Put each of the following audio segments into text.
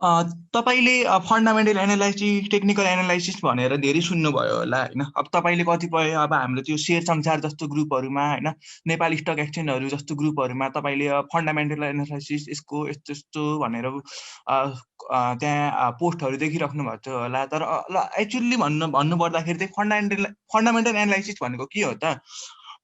तपाईँले fundamental analysis technical analysis भनेर धेरै सुन्नुभयो होला होइन। अब तपाईँले कतिपय अब हाम्रो त्यो सेयर संसार जस्तो ग्रुपहरूमा होइन, नेपाली स्टक एक्सचेन्जहरू जस्तो ग्रुपहरूमा तपाईँले फन्डामेन्टल एनालाइसिस यसको यस्तो यस्तो भनेर त्यहाँ पोस्टहरू देखिराख्नु भएको थियो होला। तर ल एक्चुअली भन्नुपर्दाखेरि चाहिँ फन्डामेन्टल एनालाइसिस भनेको के हो त?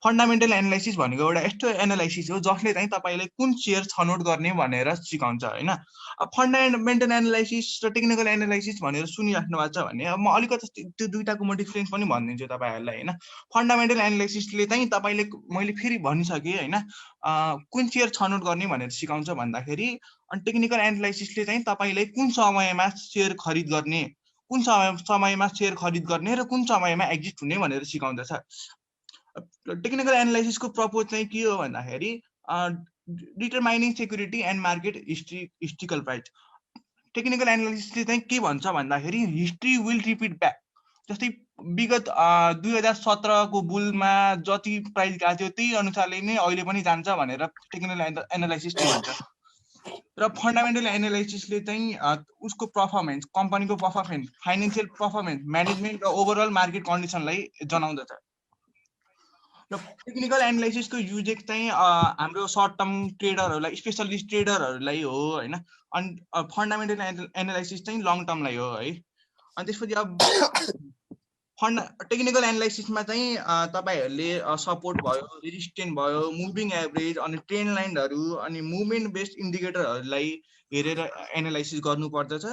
फन्डामेन्टल एनालाइसिस भनेको एउटा यस्तो एनालाइसिस हो जसले चाहिँ तपाईँले कुन सेयर छनौट गर्ने भनेर सिकाउँछ होइन। अब फन्डामेन्टल एनालाइसिस र टेक्निकल एनालाइसिस भनेर सुनिराख्नु भएको छ भने अब म अलिकति त्यो दुइटाको म डिफ्रेन्स पनि भनिदिन्छु तपाईँहरूलाई होइन। फन्डामेन्टल एनालाइसिसले चाहिँ तपाईँले मैले फेरि भनिसकेँ होइन, कुन सेयर छनौट गर्ने भनेर सिकाउँछ भन्दाखेरि, अनि टेक्निकल एनालाइसिसले चाहिँ तपाईँले कुन समयमा सेयर खरिद गर्ने, कुन समयमा सेयर खरिद गर्ने र कुन समयमा एक्जिट हुने भनेर सिकाउँदछ। टेक्निकल एनालाइसिसको प्रपोज चाहिँ के हो भन्दाखेरि determining security and market historical price. Technical एनालाइसिसले चाहिँ के भन्छ भन्दाखेरि हिस्ट्री विल रिपिट ब्याक। जस्तै विगत 2017को बुलमा जति प्राइस गएको थियो त्यही अनुसारले नै अहिले पनि जान्छ भनेर टेक्निकल एनालाइसिसले भन्छ। र फन्डामेन्टल एनालाइसिसले चाहिँ उसको पर्फर्मेन्स, कम्पनीको पर्फर्मेन्स, फाइनेन्सियल पर्फर्मेन्स, म्यानेजमेन्ट र ओभरअल मार्केट कन्डिसनलाई जनाउँदछ। र टेक्निकल एनालाइसिसको युजेस चाहिँ हाम्रो सर्ट टर्म ट्रेडरहरूलाई, स्पेसलिस्ट ट्रेडरहरूलाई हो होइन। अनि फन्डामेन्टल एनालाइसिस चाहिँ लङ टर्मलाई हो है। अनि त्यसपछि अब टेक्निकल एनालाइसिसमा चाहिँ तपाईँहरूले सपोर्ट भयो, रेजिस्टेन्ट भयो, मुभिङ एभरेज, अनि ट्रेन्ड लाइनहरू, अनि मुभमेन्ट बेस्ड इन्डिकेटरहरूलाई हेरेर एनालाइसिस गर्नुपर्दछ।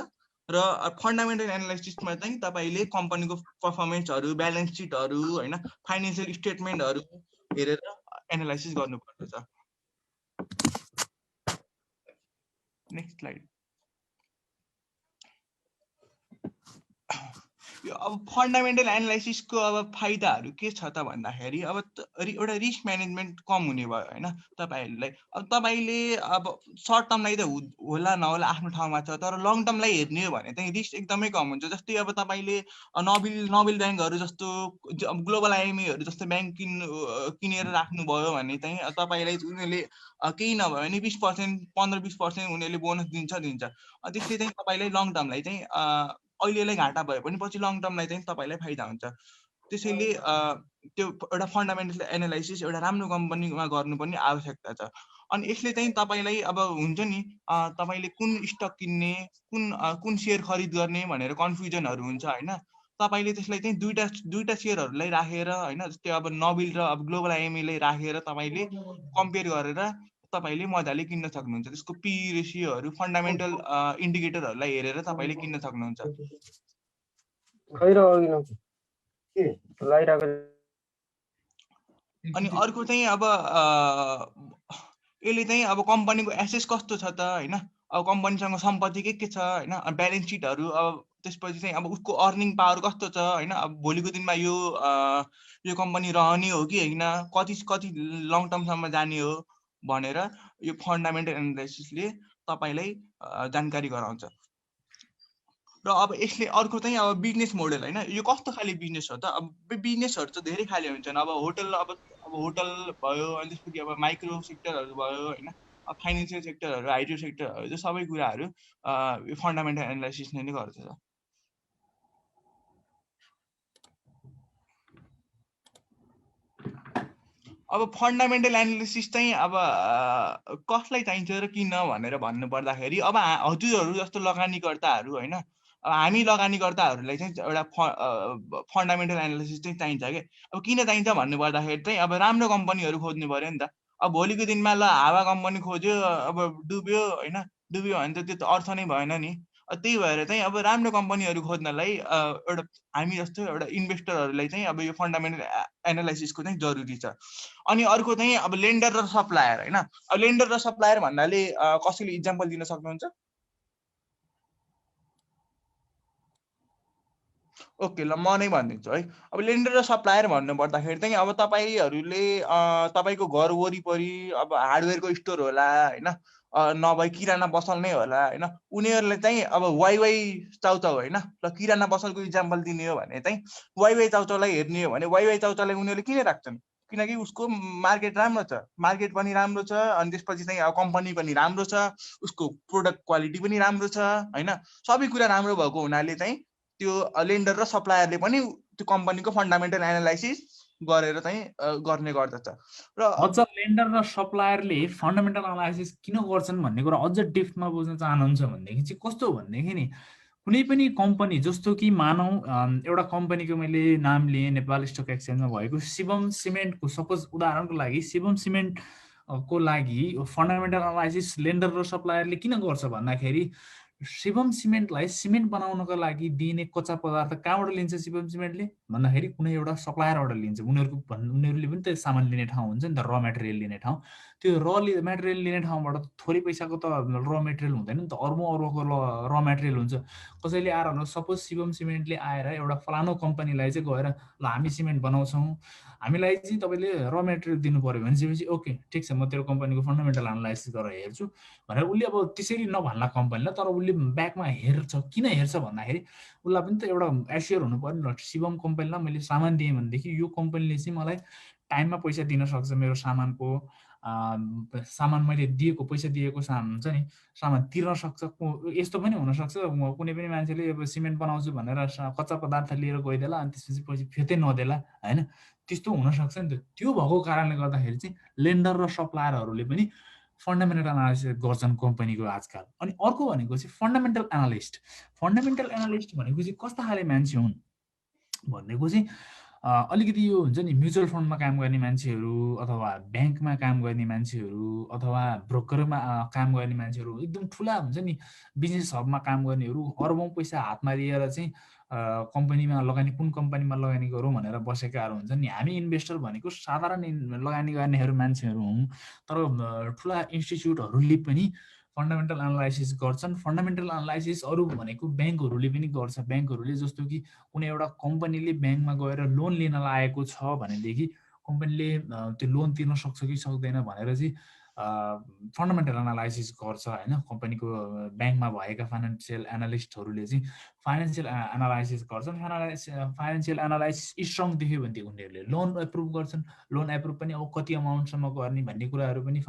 र फन्डामेन्टल एनालाइसिसमा चाहिँ तपाईँले कम्पनीको पर्फर्मेन्सहरू, ब्यालेन्स सिटहरू होइन, फाइनेन्सियल स्टेटमेन्टहरू हेरेर एनालाइसिस गर्नुपर्दछ। Next slide. अब फन्डामेन्टल एनालाइसिसको अब फाइदाहरू के छ त भन्दाखेरि अब एउटा रिस्क म्यानेजमेन्ट कम हुने भयो होइन तपाईँहरूलाई। अब तपाईँले अब सर्ट टर्मलाई त होला नहोला आफ्नो ठाउँमा छ, तर लङ टर्मलाई हेर्ने हो भने चाहिँ रिस्क एकदमै कम हुन्छ। जस्तै अब तपाईँले नोबेल ब्याङ्कहरू जस्तो, ग्लोबल आइएमईहरू जस्तो ब्याङ्क किनेर राख्नुभयो भने चाहिँ तपाईँलाई उनीहरूले केही नभयो भने 20%, 15-20% उनीहरूले बोनस दिन्छ। त्यसले चाहिँ तपाईँलाई लङ टर्मलाई चाहिँ अहिलेलाई घाटा भयो भने पछि लङ टर्मलाई चाहिँ तपाईँलाई फाइदा हुन्छ। त्यसैले त्यो एउटा फन्डामेन्टल एनालाइसिस एउटा राम्रो कम्पनीमा गर्नुपर्ने आवश्यकता छ। अनि यसले चाहिँ तपाईँलाई अब हुन्छ नि तपाईँले कुन स्टक किन्ने, कुन सेयर खरिद गर्ने भनेर कन्फ्युजनहरू हुन्छ होइन। तपाईँले त्यसलाई चाहिँ दुईटा सेयरहरूलाई राखेर होइन, जस्तै अब नोबेल र अब ग्लोबल आइएमईलाई राखेर तपाईँले कम्पेयर गरेर तपाईँले मजाले किन्न सक्नुहुन्छ। त्यसको पी रेसियोहरू, फन्डामेन्टल इन्डिकेटरहरूलाई हेरेर तपाईँले किन्न सक्नुहुन्छ। अनि अर्को चाहिँ अब यसले चाहिँ अब कम्पनीको एसेस कस्तो छ त होइन, अब कम्पनीसँग सम्पत्ति के छ होइन, ब्यालेन्स सिटहरू, अब त्यसपछि चाहिँ अब उसको अर्निङ पावर कस्तो छ होइन, अब भोलिको दिनमा यो कम्पनी रहने हो कि होइन, कति लङ टर्मसम्म जाने हो भनेर यो फन्डामेन्टल एनालाइसिसले तपाईँलाई जानकारी गराउँछ। र अब यसले अर्को चाहिँ अब बिजनेस मोडल होइन, यो कस्तो खाले बिजनेस हो त? अब बिजनेसहरू त धेरै खाले हुन्छन्। अब होटल भयो, अनि त्यसपछि अब माइक्रो सेक्टरहरू भयो होइन, अब फाइनेन्सियल सेक्टरहरू, आइटी सेक्टरहरू, त्यो सबै कुराहरू यो फन्डामेन्टल एनालाइसिसले नै गर्छ। अब फन्डामेन्टल एनालिसिस चाहिँ अब कसलाई चाहिन्छ र किन भनेर भन्नुपर्दाखेरि अब हजुरहरू जस्तो लगानीकर्ताहरू होइन, अब हामी लगानीकर्ताहरूलाई चाहिँ एउटा फन्डामेन्टल एनालिसिस चाहिँ चाहिन्छ क्या। अब किन चाहिन्छ भन्नुपर्दाखेरि चाहिँ अब राम्रो कम्पनीहरू खोज्नु पर्यो नि त। अब भोलिको दिनमा ल हावा कम्पनी खोज्यो, अब डुब्यो होइन, डुब्यो भने त त्यो त अर्थ नै भएन नि। त्यही भएर चाहिँ अब राम्रो कम्पनीहरू खोज्नलाई एउटा हामी जस्तो एउटा इन्भेस्टरहरूलाई चाहिँ अब यो फन्डामेन्टल एनालाइसिसको चाहिँ जरुरी छ। अनि अर्को चाहिँ अब लेन्डर र सप्लायर होइन। अब लेन्डर र सप्लायर भन्नाले कसैले इक्जाम्पल दिन सक्नुहुन्छ? ओके ल म नै भनिदिन्छु है। अब लेन्डर र सप्लायर भन्नुपर्दाखेरि चाहिँ अब तपाईँहरूले तपाईँको घर वरिपरि अब हार्डवेयरको स्टोर होला होइन, नभए किराना पसल नै होला होइन, उनीहरूले चाहिँ अब वाइवाई चाउचाउ होइन, ल किराना पसलको इक्जाम्पल दिने हो भने चाहिँ वाइवाई चाउचाउलाई हेर्ने हो भने वाइवाई चाउचाउलाई उनीहरूले किन राख्छन्? किनकि उसको मार्केट राम्रो छ, मार्केट पनि राम्रो छ, अनि त्यसपछि चाहिँ कम्पनी पनि राम्रो छ, उसको प्रोडक्ट क्वालिटी पनि राम्रो छ हैन, सबै कुरा राम्रो भएको हुनाले चाहिँ त्यो लेन्डर र सप्लायरले पनि त्यो कम्पनीको फन्डामेन्टल एनालाइसिस गरेर चाहिँ गर्ने गर्दछ। र अझ लेन्डर र सप्लायरले फन्डामेन्टल एनालाइसिस किन गर्छन् भन्ने कुरा अझ डेप्थमा बुझ्न चाहनुहुन्छ भनेदेखि चाहिँ कस्तो भनेदेखि नि कुनै पनि कम्पनी जस्तो कि मानौ एउटा कम्पनीको मैले नाम लिएँ नेपाल स्टक एक्सचेन्जमा भएको शिवम सिमेन्टको, सपोज उदाहरणको लागि शिवम सिमेन्ट को लागि फन्डामेन्टल एनालाइसिस लेन्डर र सप्लायरले किन गर्छ भन्दाखेरि शिवम सिमेन्टलाई सिमेन्ट बनाउनको लागि दिने कच्चा पदार्थ कहाँबाट लिन्छ शिवम सिमेन्टले भन्दाखेरि कुनै एउटा सप्लायरबाट लिन्छ। उनीहरूले पनि त्यो सामान लिने ठाउँ हुन्छ नि त, र मेटेरियल लिने ठाउँ। त्यो मेटेरियल लिने ठाउँबाट थोरै पैसाको त र मेटेरियल हुँदैन नि त, अर्बौँ अर्बको र मेटेरियल हुन्छ। कसैले आएर सपोज शिवम सिमेन्टले आएर एउटा फलानो कम्पनीलाई चाहिँ गएर ल हामी सिमेन्ट बनाउँछौँ, हामीलाई चाहिँ तपाईँले र मेटेरियल दिनु पऱ्यो भनेपछि ओके ठिक छ, म तेरो कम्पनीको फन्डामेन्टल एनालाइसिस गरेर हेर्छु भनेर उसले अब त्यसरी नभन्ला कम्पनीलाई, तर उसले ब्याकमा हेर्छ। किन हेर्छ भन्दाखेरि उसलाई पनि त एउटा एस्योर हुनु पर्यो नि, शिवम कम्पनीलाई मैले सामान दिएँ भनेदेखि यो कम्पनीले चाहिँ मलाई टाइममा पैसा दिन सक्छ, मेरो सामानको सामान मैले दिएको पैसा दिएको सामान हुन्छ नि, सामान तिर्न सक्छ। यस्तो पनि हुनसक्छ कुनै पनि मान्छेले अब सिमेन्ट बनाउँछु भनेर कच्चा पदार्थ लिएर गइदेला अनि त्यसपछि पैसा फिर्तै नदेला होइन, त्यस्तो हुनसक्छ नि त। त्यो भएको कारणले गर्दाखेरि चाहिँ लेन्डर र सप्लायरहरूले पनि फन्डामेन्टल एनालिसिस गर्छन् कम्पनीको आजकल। अनि अर्को भनेको चाहिँ फन्डामेन्टल एनालिस्ट। फन्डामेन्टल एनालिस्ट भनेको चाहिँ कस्ता खाले मान्छे हुन् भनेको चाहिँ अलिकति यो हुन्छ नि म्युचुअल फन्डमा काम गर्ने मान्छेहरू अथवा ब्याङ्कमा काम गर्ने मान्छेहरू अथवा ब्रोकरमा काम गर्ने मान्छेहरू, एकदम ठुला हुन्छ नि बिजनेस हबमा काम गर्नेहरू, अर्बौँ पैसा हातमा लिएर चाहिँ कम्पनीमा लगानी, कुन कम्पनीमा लगानी गरौँ भनेर बसेकाहरू हुन्छन् नि। हामी इन्भेस्टर भनेको साधारण लगानी गर्नेहरू मान्छेहरू हौँ, तर ठुला इन्स्टिच्युटहरूले पनि फन्डामेन्टल एनालाइसिस गर्छन्। फन्डामेन्टल एनालाइसिस अरू भनेको ब्याङ्कहरूले पनि गर्छ। ब्याङ्कहरूले जस्तो कि कुनै एउटा कम्पनीले ब्याङ्कमा गएर लोन लिन लागेको छ भनेदेखि कम्पनीले त्यो लोन तिर्न सक्छ कि सक्दैन भनेर चाहिँ फन्डामेन्टल एनालाइसिस गर्छ होइन। कम्पनीको ब्याङ्कमा भएका फाइनेन्सियल एनालिस्टहरूले चाहिँ फाइनेन्सियल एनालाइसिस गर्छन्। फाइनेन्सियल एनालाइसिस स्ट्रङ देख्यो भनेदेखि उनीहरूले लोन एप्रुभ गर्छन्। लोन एप्रुभ पनि अब कति अमाउन्टसम्म गर्ने भन्ने कुराहरू पनि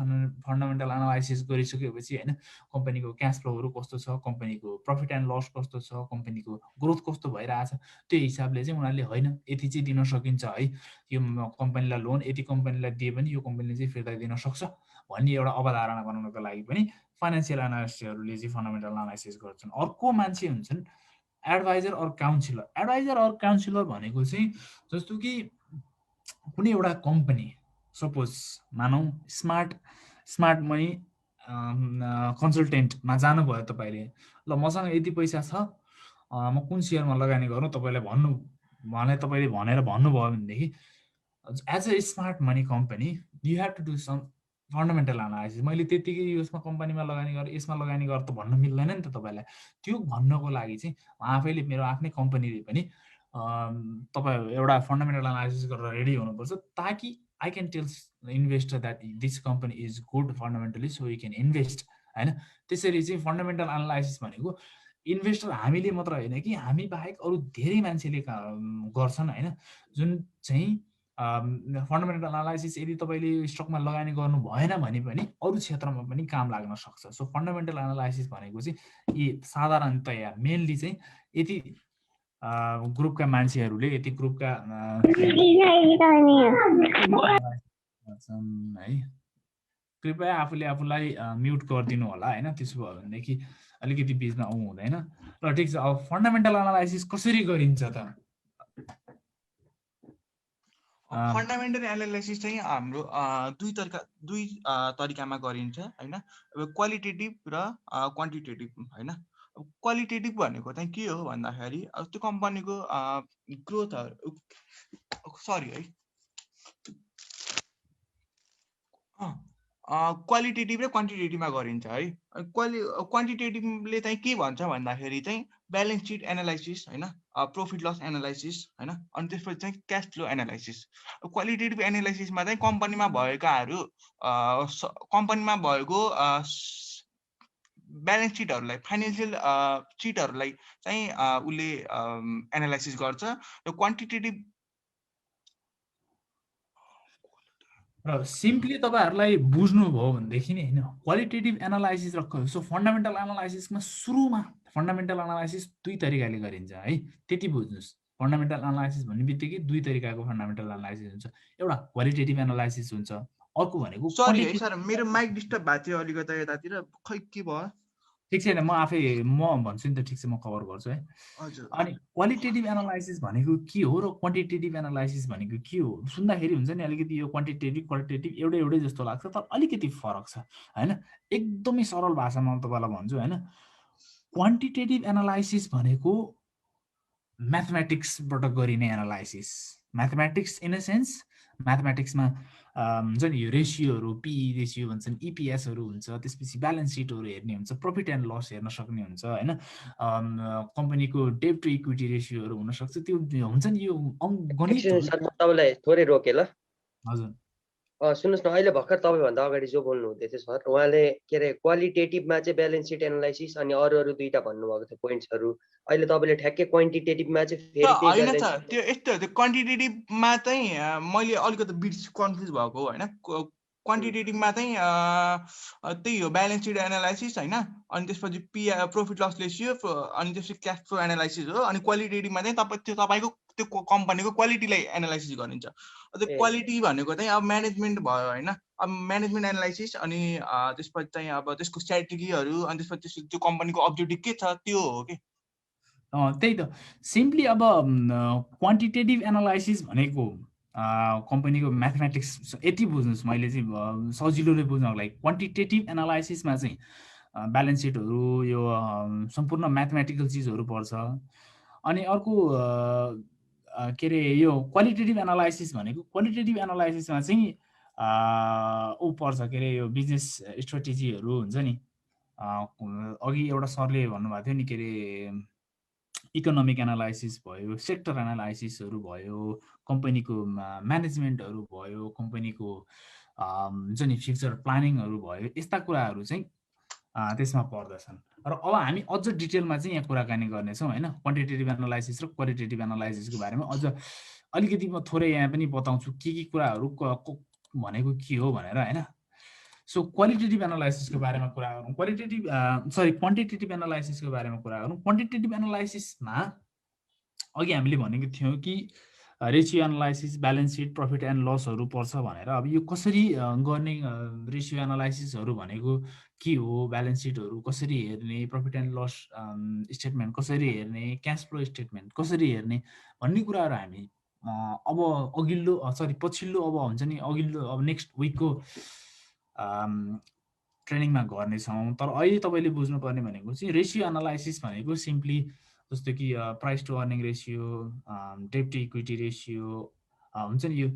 फन्डामेन्टल एनालाइसिस गरिसकेपछि होइन, कम्पनीको क्यास फ्लोहरू कस्तो छ, कम्पनीको प्रफिट एन्ड लस कस्तो छ, कम्पनीको ग्रोथ कस्तो भइरहेछ, त्यो हिसाबले चाहिँ उनीहरूले होइन यति चाहिँ दिन सकिन्छ है, यो कम्पनीलाई लोन यति कम्पनीलाई दिए पनि यो कम्पनीले चाहिँ फिर्ता दिन सक्छ भन्ने एउटा अवधारणा बनाउनको लागि पनि फाइनेन्सियल एनालिस्टहरूले चाहिँ फन्डामेन्टल एनालाइसिस गर्छन्। अर्को मान्छे हुन्छन् एडभाइजर अर काउन्सिलर। एडभाइजर अर काउन्सिलर भनेको चाहिँ जस्तो कि कुनै एउटा कम्पनी सपोज मानौ स्मार्ट मनी कन्सल्टेन्टमा जानुभयो तपाईँले, ल मसँग यति पैसा छ, म कुन सेयरमा लगानी गरौँ तपाईँले तपाईँले भनेर भन्नुभयो भनेदेखि as a smart money company you have to do some fundamental analysis. मैले त्यतिकै यसमा कम्पनीमा लगानी गरेँ यसमा लगानी गर त भन्नु मिल्दैन नि त तपाईँलाई। त्यो भन्नको लागि चाहिँ आफैले मेरो आफ्नै कम्पनीले पनि तपाईँ एउटा फन्डामेन्टल एनालाइसिस गरेर रेडी हुनुपर्छ, ताकि I can tail investor that this company is good fundamentally so you can invest होइन। त्यसरी चाहिँ फन्डामेन्टल एनालाइसिस भनेको इन्भेस्टर हामीले मात्र होइन कि हामी बाहेक अरू धेरै मान्छेले गर्छन् होइन, जुन चाहिँ फन्डामेन्टल एनालाइसिस यदि तपाईँले स्टकमा लगानी गर्नु भएन भने पनि अरू क्षेत्रमा पनि काम लाग्न सक्छ। सो फन्डामेन्टल एनालाइसिस भनेको चाहिँ यी साधारणतया मेनली चाहिँ यति ग्रुपका मान्छेहरूले यति ग्रुपका है। कृपया आफूले आफूलाई म्युट गरिदिनु होला होइन, त्यसो भयो भनेदेखि अलिकति बिचमा हुँदैन। र ठिक छ, अब फन्डामेन्टल एनालाइसिस कसरी गरिन्छ त? फन्डामेन्टल एनालाइसिस चाहिँ हाम्रो दुई तरिकामा गरिन्छ होइन, क्वालिटेटिभ र क्वान्टिटेटिभ होइन। क्वालिटेटिभ भनेको चाहिँ के हो भन्दाखेरि त्यो कम्पनीको ग्रोथहरू है क्वालिटेटिभ र क्वान्टिटेटिभमा गरिन्छ है। क्वान्टिटेटिभले चाहिँ के भन्छ भन्दाखेरि चाहिँ ब्यालेन्स सिट एनालाइसिस होइन, प्रफिट लस एनालाइसिस होइन, अनि त्यसपछि चाहिँ क्यास फ्लो एनालाइसिस। क्वालिटेटिभ एनालाइसिसमा चाहिँ कम्पनीमा भएको ब्यालेन्स सिटहरूलाई, फाइनेन्सियल सिटहरूलाई चाहिँ उसले एनालाइसिस गर्छ। र क्वान्टिटेटिभ र सिम्पली तपाईँहरूलाई बुझ्नुभयो भनेदेखि नि होइन क्वालिटेटिभ एनालाइसिस र सो फन्डामेन्टल एनालाइसिसमा सुरुमा फन्डामेन्टल एनालाइसिस दुई तरिकाले गरिन्छ है, त्यति बुझ्नुहोस्। फन्डामेन्टल एनालाइसिस भन्ने बित्तिकै दुई तरिकाको फन्डामेन्टल एनालाइसिस हुन्छ। एउटा क्वालिटेटिभ एनालाइसिस हुन्छ, अर्को भनेको सरी है क्वान्टिटेटिभ सर, मेरो माइक डिस्टर्ब भएको थियो अलिकति यतातिर, खै के भयो? ठिक छैन, म भन्छु नि त, ठिक छ म कभर गर्छु है। हजुर अनि क्वालिटेटिभ एनालाइसिस भनेको के हो र क्वान्टिटेटिभ एनालाइसिस भनेको के हो सुन्दाखेरि हुन्छ नि अलिकति यो क्वान्टिटेटिभ क्वालिटेटिभ एउटै जस्तो लाग्छ, तर अलिकति फरक छ होइन। एकदमै सरल भाषामा तपाईँलाई भन्छु होइन, क्वान्टिटेटिभ एनालाइसिस भनेको म्याथमेटिक्सबाट गरिने analysis. Mathematics in a sense म्याथमेटिक्समा हुन्छ नि यो रेसियोहरू, पिई रेसियो भन्छन्, इपिएसहरू हुन्छ, त्यसपछि ब्यालेन्स सिटहरू हेर्ने हुन्छ, प्रफिट एन्ड लस हेर्न सक्ने हुन्छ होइन, कम्पनीको डेट टु इक्विटी रेसियोहरू हुनसक्छ, त्यो हुन्छ नि यो गणितहरू। सर म तपाईँलाई थोरै रोकेँ ल। हजुर सुन्नुहोस् न, अहिले भर्खर तपाईँभन्दा अगाडि जो बोल्नु हुँदै थियो सर, उहाँले के अरे क्वालिटेटिभमा चाहिँ ब्यालेन्स सिट एनालाइसिस अनि अरू दुईवटा भन्नुभएको थियो पोइन्ट्सहरू। अहिले तपाईँले ठ्याक्कै क्वान्टिटेटिभमा चाहिँ फेरि त्यही होइन ब्यालेन्स सर, त्यो यस्तो हो, त्यो क्वान्टिटेटिभमा चाहिँ मैले अलिकति बिट कन्फ्युज भएको हो होइन। क्वान्टिटेटिभमा चाहिँ त्यही हो, ब्यालेन्स सिट एनालाइसिस होइन, अनि त्यसपछि प्रफिट लस रेसियो, अनि त्यसपछि क्यास फ्लो एनालाइसिस हो। अनि क्वालिटेटिभमा चाहिँ तपाईँको त्यो कम्पनीको क्वालिटीलाई एनालाइसिस गरिन्छ। त्यो क्वालिटी भनेको चाहिँ अब म्यानेजमेन्ट भयो होइन, अब म्यानेजमेन्ट एनालाइसिस, अनि त्यसपछि चाहिँ अब त्यसको स्ट्राटेजीहरू, अनि त्यसपछि त्यो कम्पनीको अब्जेक्टिभ के छ त्यो हो कि। त्यही त सिम्पली अब क्वान्टिटेटिभ एनालाइसिस भनेको कम्पनीको म्याथमेटिक्स यति बुझ्नुहोस्, मैले चाहिँ सजिलोले बुझ्नको लागि क्वान्टिटेटिभ एनालाइसिसमा चाहिँ ब्यालेन्स सिटहरू यो सम्पूर्ण म्याथमेटिकल चिजहरू पर्छ। अनि अर्को के अरे यो क्वालिटेटिभ एनालाइसिस भनेको क्वालिटेटिभ एनालाइसिसमा चाहिँ ऊ पर्छ के अरे यो बिजनेस स्ट्रेटेजीहरू हुन्छ नि, अघि एउटा सरले भन्नुभएको थियो नि के अरे इकोनोमिक एनालाइसिस भयो, सेक्टर एनालाइसिसहरू भयो, कम्पनीको म्यानेजमेन्टहरू भयो, कम्पनीको हुन्छ नि फ्युचर प्लानिङहरू भयो, यस्ता कुराहरू चाहिँ त्यसमा पर्दछन्। र अब हामी अझ डिटेलमा चाहिँ यहाँ कुराकानी गर्नेछौँ होइन, क्वान्टिटेटिभ एनालाइसिस र क्वालिटेटिभ एनालाइसिसको बारेमा अझ अलिकति म थोरै यहाँ पनि बताउँछु के कुराहरू भनेको के हो भनेर होइन। सो क्वालिटेटिभ एनालाइसिसको बारेमा कुरा गरौँ, क्वान्टिटेटिभ एनालाइसिसको बारेमा कुरा गरौँ। क्वान्टिटेटिभ एनालाइसिसमा अघि हामीले भनेको थियौँ कि ratio analysis, balance sheet, profit and लसहरू पर्छ भनेर। अब यो कसरी गर्ने, रेसियो एनालाइसिसहरू भनेको के हो, ब्यालेन्स सिटहरू कसरी हेर्ने, प्रफिट एन्ड लस स्टेटमेन्ट कसरी हेर्ने, क्यास फ्लो स्टेटमेन्ट कसरी हेर्ने भन्ने कुराहरू हामी अब पछिल्लो अब हुन्छ नि अघिल्लो अब नेक्स्ट विकको ट्रेनिङमा गर्नेछौँ। तर अहिले तपाईँले बुझ्नुपर्ने भनेको चाहिँ रेसियो एनालाइसिस भनेको सिम्पली जस्तो कि price to earning ratio, debt to equity ratio हुन्छ नि, यो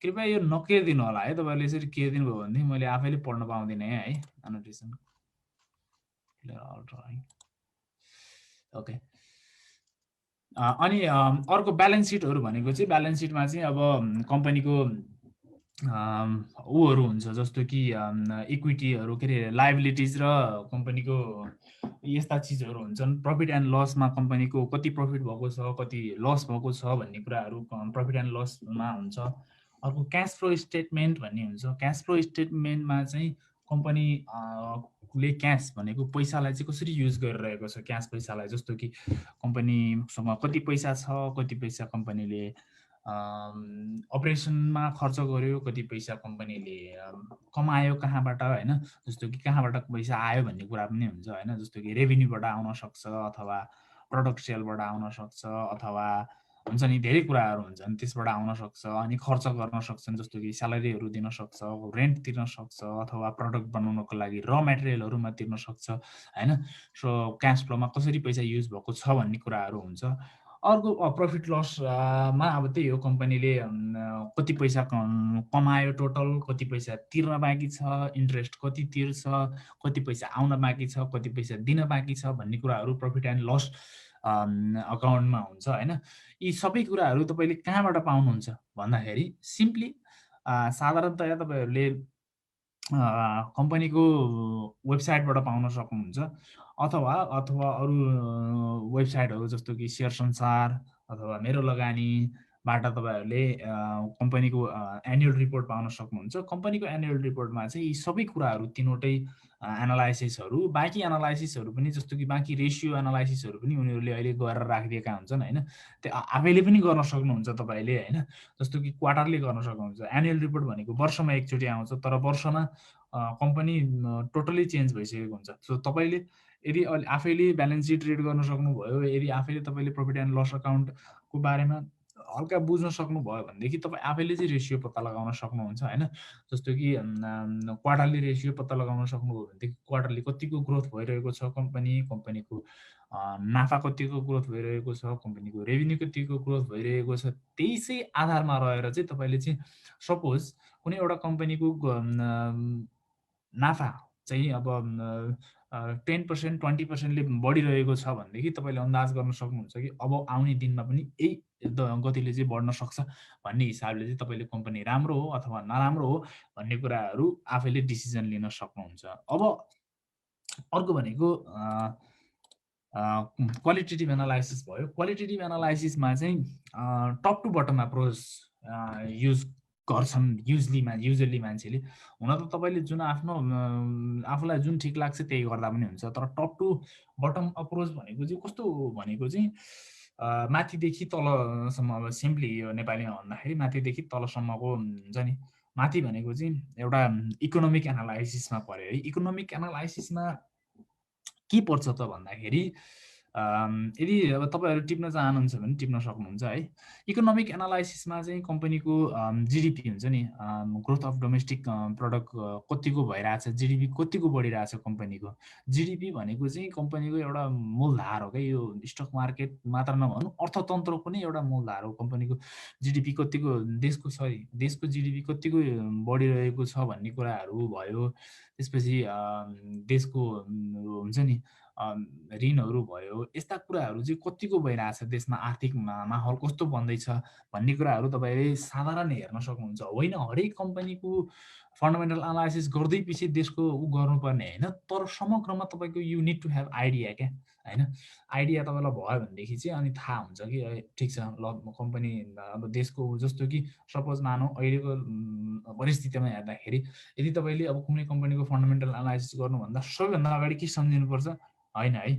कृपया यो नकेरिदिनु होला है, तपाईँहरूले यसरी केरिदिनु भयो भनेदेखि मैले आफैले पढ्न पाउँदिनँ है एनोटेसन। ओके, अनि अर्को ब्यालेन्स सिटहरू भनेको चाहिँ ब्यालेन्स सिटमा चाहिँ अब कम्पनीको ऊहरू हुन्छ जस्तो कि इक्विटीहरू के अरे लायबिलिटिज र कम्पनीको यस्ता चिजहरू हुन्छन्। प्रफिट एन्ड लसमा कम्पनीको कति प्रफिट भएको छ, कति लस भएको छ भन्ने कुराहरू प्रफिट एन्ड लसमा हुन्छ। अर्को क्यास फ्लो स्टेटमेन्ट भन्ने हुन्छ। क्यास फ्लो स्टेटमेन्टमा चाहिँ कम्पनीले क्यास भनेको पैसालाई चाहिँ कसरी युज गरिरहेको छ, क्यास पैसालाई, जस्तो कि कम्पनीसँग कति पैसा छ, कति पैसा कम्पनीले अपरेसनमा खर्च गर्यो, कति पैसा कम्पनीले कमायो कहाँबाट होइन, जस्तो कि कहाँबाट पैसा आयो भन्ने कुरा पनि हुन्छ होइन, जस्तो कि रेभेन्यूबाट आउन सक्छ, अथवा प्रडक्ट सेलबाट आउन सक्छ, अथवा हुन्छ नि धेरै कुराहरू हुन्छन् त्यसबाट आउन सक्छ। अनि खर्च गर्न सक्छन्, जस्तो कि स्यालेरीहरू दिन सक्छ, रेन्ट तिर्न सक्छ, अथवा प्रडक्ट बनाउनको लागि र मेटेरियलहरूमा तिर्न सक्छ होइन। सो क्यास फ्लोमा कसरी पैसा युज भएको छ भन्ने कुराहरू हुन्छ। अर्को प्रफिट लसमा अब त्यही हो, कम्पनीले कति पैसा कमायो टोटल, कति पैसा तिर्न बाँकी छ, इन्ट्रेस्ट कति तिर्छ, कति पैसा आउन बाँकी छ, कति पैसा दिन बाँकी छ भन्ने कुराहरू प्रफिट एन्ड लस अकाउन्टमा हुन्छ होइन। यी सबै कुराहरू तपाईँले कहाँबाट पाउनुहुन्छ भन्दाखेरि सिम्पली साधारणतया तपाईँहरूले कम्पनीको वेबसाइटबाट पाउन सक्नुहुन्छ, अथवा अरू वेबसाइटहरू जस्तो कि शेयर संसार अथवा मेरो लगानी बाट तपाईँहरूले कम्पनीको एनुअल रिपोर्ट पाउन सक्नुहुन्छ। कम्पनीको एनुअल रिपोर्टमा चाहिँ यी सबै कुराहरू तीनवटै एनालाइसिसहरू, बाँकी एनालाइसिसहरू पनि जस्तो कि बाँकी रेसियो एनालाइसिसहरू पनि उनीहरूले अहिले गरेर राखिदिएका हुन्छन् होइन। त्यो आफैले पनि गर्न सक्नुहुन्छ तपाईँले होइन। जस्तो कि क्वार्टरली गर्न सक्नुहुन्छ। एनुअल रिपोर्ट भनेको वर्षमा एकचोटि आउँछ, तर वर्षमा कम्पनी टोटली चेन्ज भइसकेको हुन्छ। सो तपाईँले यदि आफैले ब्यालेन्स सिट रिड गर्न सक्नुभयो, यदि आफैले तपाईँले प्रफिट एन्ड लस अकाउन्टको बारेमा हल्का बुझ्न सक्नुभयो भनेदेखि तपाईँ आफैले चाहिँ रेसियो पत्ता लगाउन सक्नुहुन्छ होइन। जस्तो कि क्वार्टरली रेसियो पत्ता लगाउन सक्नुभयो भनेदेखि क्वार्टरली कतिको ग्रोथ भइरहेको छ कम्पनीको नाफा कतिको ग्रोथ भइरहेको छ, कम्पनीको रेभिन्यू कतिको ग्रोथ भइरहेको छ, त्यही चाहिँ आधारमा रहेर चाहिँ तपाईँले चाहिँ सपोज कुनै एउटा कम्पनीको नाफा चाहिँ अब 10% 20%ले बढिरहेको छ भनेदेखि तपाईँले अन्दाज गर्न सक्नुहुन्छ कि अब आउने दिनमा पनि यही गतिले चाहिँ बढ्न सक्छ भन्ने हिसाबले चाहिँ तपाईँले कम्पनी राम्रो हो अथवा नराम्रो हो भन्ने कुराहरू आफैले डिसिजन लिन सक्नुहुन्छ। अब अर्को भनेको क्वालिटेटिभ एनालाइसिस भयो। क्वालिटेटिभ एनालाइसिसमा चाहिँ top to bottom approach use गर्छन् युजली मान्छेले। हुन त तपाईँले जुन आफ्नो आफूलाई जुन ठिक लाग्छ त्यही गर्दा पनि हुन्छ, तर टप टु बटम अप्रोच भनेको चाहिँ कस्तो भनेको चाहिँ माथिदेखि तलसम्म, अब सिम्पली यो नेपालीमा भन्दाखेरि माथिदेखि तलसम्मको हुन्छ नि। माथि भनेको चाहिँ एउटा इकोनोमिक एनालाइसिसमा पर्यो है। इकोनोमिक एनालाइसिसमा के पर्छ त भन्दाखेरि यदि अब तपाईँहरू टिप्न चाहनुहुन्छ भने टिप्न सक्नुहुन्छ है। इकोनोमिक एनालाइसिसमा चाहिँ कम्पनीको जिडिपी हुन्छ नि, ग्रोथ अफ डोमेस्टिक प्रडक्ट कतिको भइरहेछ, जिडिपी कतिको बढिरहेछ कम्पनीको। जिडिपी भनेको चाहिँ कम्पनीको एउटा मूलधार हो क्या। यो स्टक मार्केट मात्र नभनौँ, अर्थतन्त्रको नै एउटा मूलधार हो। कम्पनीको जिडिपी कतिको, देशको जिडिपी कतिको बढिरहेको छ भन्ने कुराहरू भयो। त्यसपछि देशको हुन्छ नि ऋणहरू भयो, यस्ता कुराहरू चाहिँ कतिको भइरहेछ, देशमा आर्थिक माहौल कस्तो बन्दैछ भन्ने कुराहरू तपाईँले साधारण हेर्न सक्नुहुन्छ। होइन हरेक कम्पनीको फन्डामेन्टल एनालाइसिस गर्दै पछि देशको गर्नुपर्ने होइन, तर समग्रमा तपाईँको you need to have idea क्या होइन। आइडिया तपाईँलाई भयो भनेदेखि चाहिँ अनि थाहा हुन्छ कि ठिक छ ल कम्पनी अब देशको जस्तो कि सपोज मानौँ अहिलेको परिस्थितिमा हेर्दाखेरि यदि तपाईँले अब कुनै कम्पनीको फन्डामेन्टल एनालाइसिस गर्नुभन्दा सबैभन्दा अगाडि के सम्झिनुपर्छ होइन है,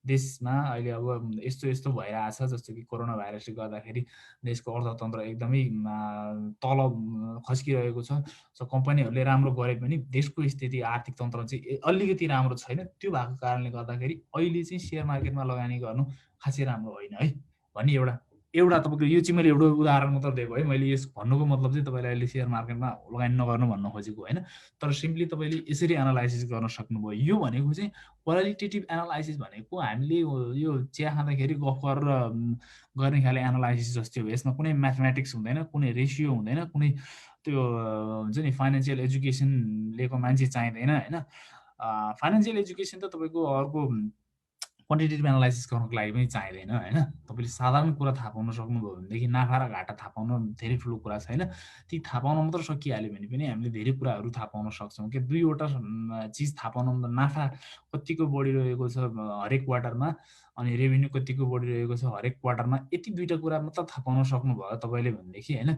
देशमा अहिले अब यस्तो यस्तो भइरहेछ, जस्तो कि कोरोना भाइरसले गर्दाखेरि देशको अर्थतन्त्र एकदमै तल खस्किरहेको छ। सो कम्पनीहरूले राम्रो गरे पनि देशको स्थिति आर्थिक तन्त्र चाहिँ अलिकति राम्रो छैन। त्यो भएको कारणले गर्दाखेरि अहिले चाहिँ सेयर मार्केटमा लगानी गर्नु खासै राम्रो होइन है भन्ने एउटा तपाईँको यो चाहिँ मैले एउटा उदाहरण मात्र दिएको है। मैले यस भन्नुको मतलब चाहिँ तपाईँले अहिले सेयर मार्केटमा लगानी नगर्नु भन्न खोजेको होइन, तर सिम्पली तपाईँले यसरी एनालाइसिस गर्न सक्नुभयो। यो भनेको चाहिँ क्वालिटेटिभ एनालाइसिस भनेको हामीले यो चिया खाँदाखेरि गफ गरेर गर्ने खाले एनालाइसिस जस्तै हो। यसमा कुनै म्याथमेटिक्स हुँदैन, कुनै रेसियो हुँदैन, कुनै त्यो हुन्छ नि फाइनेन्सियल एजुकेसन लिएको मान्छे चाहिँदैन होइन। फाइनेन्सियल एजुकेसन त तपाईँको अर्को क्वान्टिटेटिभ एनालाइसिस गर्नको लागि पनि चाहिँदैन होइन। तपाईँले साधारण कुरा थाहा पाउन सक्नुभयो भनेदेखि नाफा र घाटा थाहा पाउन धेरै ठुलो कुरा छैन। ती थाहा पाउन मात्र सकिहाल्यो भने पनि हामीले धेरै कुराहरू थाहा पाउन सक्छौँ कि दुईवटा चिज थाहा पाउन, नाफा कतिको बढिरहेको छ हरेक क्वार्टरमा अनि रेभिन्यू कतिको बढिरहेको छ हरेक क्वार्टरमा, यति दुईवटा कुरा मात्र थाहा पाउन सक्नुभयो तपाईँले भनेदेखि होइन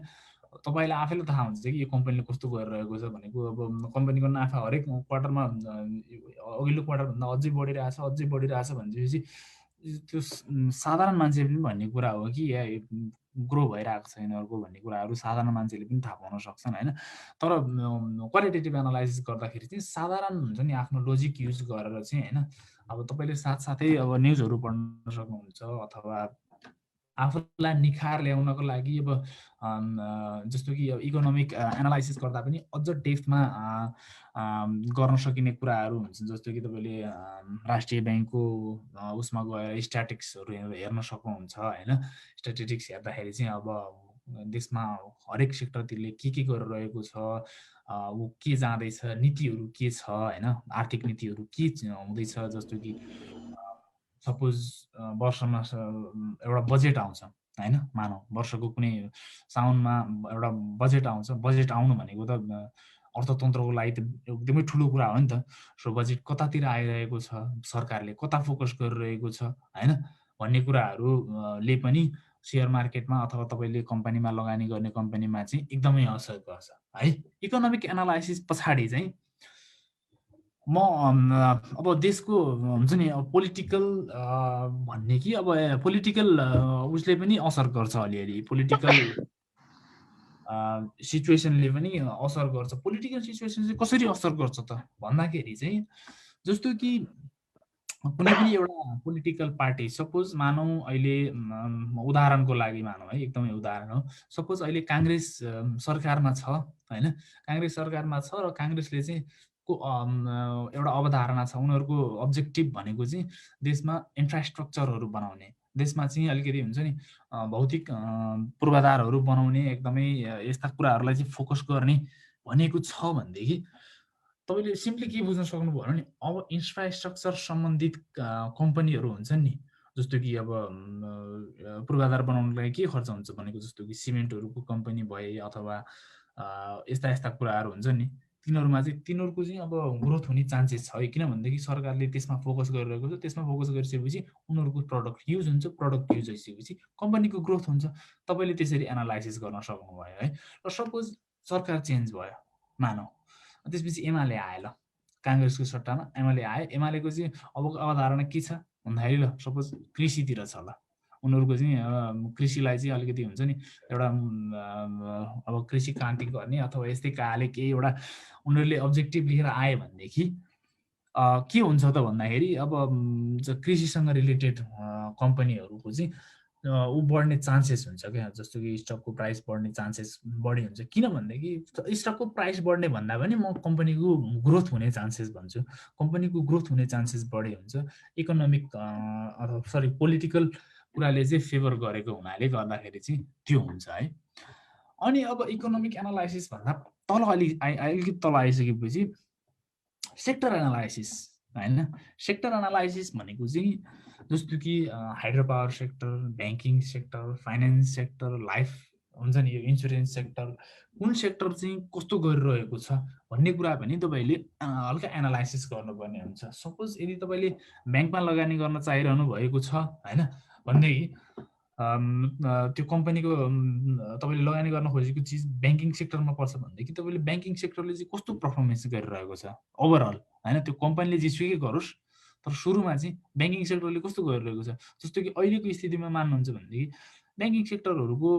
तपाईँलाई आफैलाई थाहा हुन्छ कि यो कम्पनीले कस्तो गरिरहेको छ भनेको। अब कम्पनीको नाफा हरेक क्वार्टरमा अघिल्लो क्वार्टरभन्दा अझै बढिरहेछ भनेपछि त्यो साधारण मान्छे पनि भन्ने कुरा हो कि ग्रो भइरहेको छ यिनीहरूको भन्ने कुराहरू साधारण मान्छेले पनि थाहा पाउन सक्छन् होइन। तर क्वालिटेटिभ एनालाइसिस गर्दाखेरि चाहिँ साधारण हुन्छ नि आफ्नो लोजिक युज गरेर चाहिँ होइन। अब तपाईँले साथसाथै अब न्युजहरू पढ्न सक्नुहुन्छ अथवा आफूलाई निखार ल्याउनको लागि अब जस्तो कि अब इकोनोमिक एनालाइसिस गर्दा पनि अझ डेप्थमा गर्न सकिने कुराहरू हुन्छ। जस्तो कि तपाईँले राष्ट्रिय ब्याङ्कको उसमा गएर स्ट्याटिक्सहरू हेर्न सक्नुहुन्छ होइन। स्ट्याटिस्टिक्स हेर्दाखेरि चाहिँ अब देशमा हरेक सेक्टरतिरले के गरिरहेको छ, ऊ के जाँदैछ, नीतिहरू के छ होइन, आर्थिक नीतिहरू के हुँदैछ। जस्तो कि सपोज वर्षमा एउटा बजेट आउँछ होइन, मानौँ वर्षको कुनै साउनमा एउटा बजेट आउँछ। बजेट आउनु भनेको त अर्थतन्त्रको लागि त एकदमै ठुलो कुरा हो नि त। सो बजेट कतातिर आइरहेको छ, सरकारले कता फोकस गरिरहेको छ होइन भन्ने कुराहरूले पनि सेयर मार्केटमा अथवा तपाईँले कम्पनीमा लगानी गर्ने कम्पनीमा चाहिँ एकदमै असर गर्छ है। इकोनोमिक एनालाइसिस पछाडि चाहिँ म अब देशको हुन्छ नि पोलिटिकल भन्ने कि अब पोलिटिकल उसले पनि असर गर्छ अलिअलि, पोलिटिकल सिचुएसनले पनि असर गर्छ। पोलिटिकल सिचुएसन चाहिँ कसरी असर गर्छ त भन्दाखेरि चाहिँ जस्तो कि कुनै पनि एउटा पोलिटिकल पार्टी, सपोज मानौँ अहिले उदाहरणको लागि मानौँ है, एकदमै उदाहरण हो, सपोज अहिले काङ्ग्रेस सरकारमा छ होइन, काङ्ग्रेस सरकारमा छ र काङ्ग्रेसले चाहिँ एउटा अवधारणा छ, उनीहरूको अब्जेक्टिभ भनेको चाहिँ देशमा इन्फ्रास्ट्रक्चरहरू बनाउने, देशमा चाहिँ अलिकति हुन्छ नि भौतिक पूर्वाधारहरू बनाउने, एकदमै यस्ता कुराहरूलाई चाहिँ फोकस गर्ने भनेको छ भनेदेखि तपाईँले सिम्पली के बुझ्न सक्नुभयो भने अब इन्फ्रास्ट्रक्चर सम्बन्धित कम्पनीहरू हुन्छन् नि, जस्तो कि अब पूर्वाधार बनाउनलाई के खर्च हुन्छ भनेको जस्तो कि सिमेन्टहरूको कम्पनी भए अथवा यस्ता यस्ता कुराहरू हुन्छन् नि, तिनीहरूमा चाहिँ तिनीहरूको चाहिँ अब ग्रोथ हुने चान्सेस छ है, किनभनेदेखि सरकारले त्यसमा फोकस गरिरहेको छ। त्यसमा फोकस गरिसकेपछि उनीहरूको प्रडक्ट युज हुन्छ, प्रडक्ट युज भइसकेपछि कम्पनीको ग्रोथ हुन्छ। तपाईँले त्यसरी एनालाइसिस गर्न सक्नुभयो है। र सपोज सरकार चेन्ज भयो मानौँ, त्यसपछि एमाले आयो, ल काङ्ग्रेसको सट्टामा एमाले आयो, एमालेको चाहिँ अबको अवधारणा के छ भन्दाखेरि ल सपोज कृषितिर छ, ल उनीहरूको चाहिँ कृषिलाई चाहिँ अलिकति हुन्छ नि एउटा अब कृषि क्रान्ति गर्ने अथवा यस्तै काले केही एउटा उनीहरूले अब्जेक्टिभ लिएर आए भनेदेखि के हुन्छ त भन्दाखेरि अब कृषिसँग रिलेटेड कम्पनीहरूको चाहिँ ऊ बढ्ने चान्सेस हुन्छ क्या, जस्तो कि स्टकको प्राइस बढ्ने चान्सेस बढी हुन्छ। किनभनेदेखि स्टकको प्राइस बढ्ने भन्दा पनि म कम्पनीको ग्रोथ हुने चान्सेस भन्छु, कम्पनीको ग्रोथ हुने चान्सेस बढी हुन्छ। इकोनोमिक अथवा सरी पोलिटिकल कुराले चाहिँ फेभर गरेको हुनाले गर्दाखेरि चाहिँ त्यो हुन्छ है। अनि अब इकोनोमिक एनालाइसिस भन्दा तल अलिकति तल आइसकेपछि सेक्टर एनालाइसिस होइन, सेक्टर एनालाइसिस भनेको चाहिँ जस्तो कि hydro power sector, banking sector, finance sector, life हुन्छ नि यो इन्सुरेन्स सेक्टर, कुन सेक्टर चाहिँ कस्तो गरिरहेको छ भन्ने कुरा पनि तपाईँले हल्का एनालाइसिस गर्नुपर्ने हुन्छ। सपोज यदि तपाईँले ब्याङ्कमा लगानी गर्न चाहिरहनु भएको छ होइन भनेदेखि त्यो कम्पनीको तपाईँले लगानी गर्न खोजेको चिज ब्याङ्किङ सेक्टरमा पर्छ भनेदेखि तपाईँले ब्याङ्किङ सेक्टरले चाहिँ कस्तो पर्फर्मेन्स गरिरहेको छ ओभरअल होइन, त्यो कम्पनीले जेसुकै गरोस् तर सुरुमा चाहिँ ब्याङ्किङ सेक्टरले कस्तो गरिरहेको छ। जस्तो कि अहिलेको स्थितिमा मान्नुहुन्छ भनेदेखि ब्याङ्किङ सेक्टरहरूको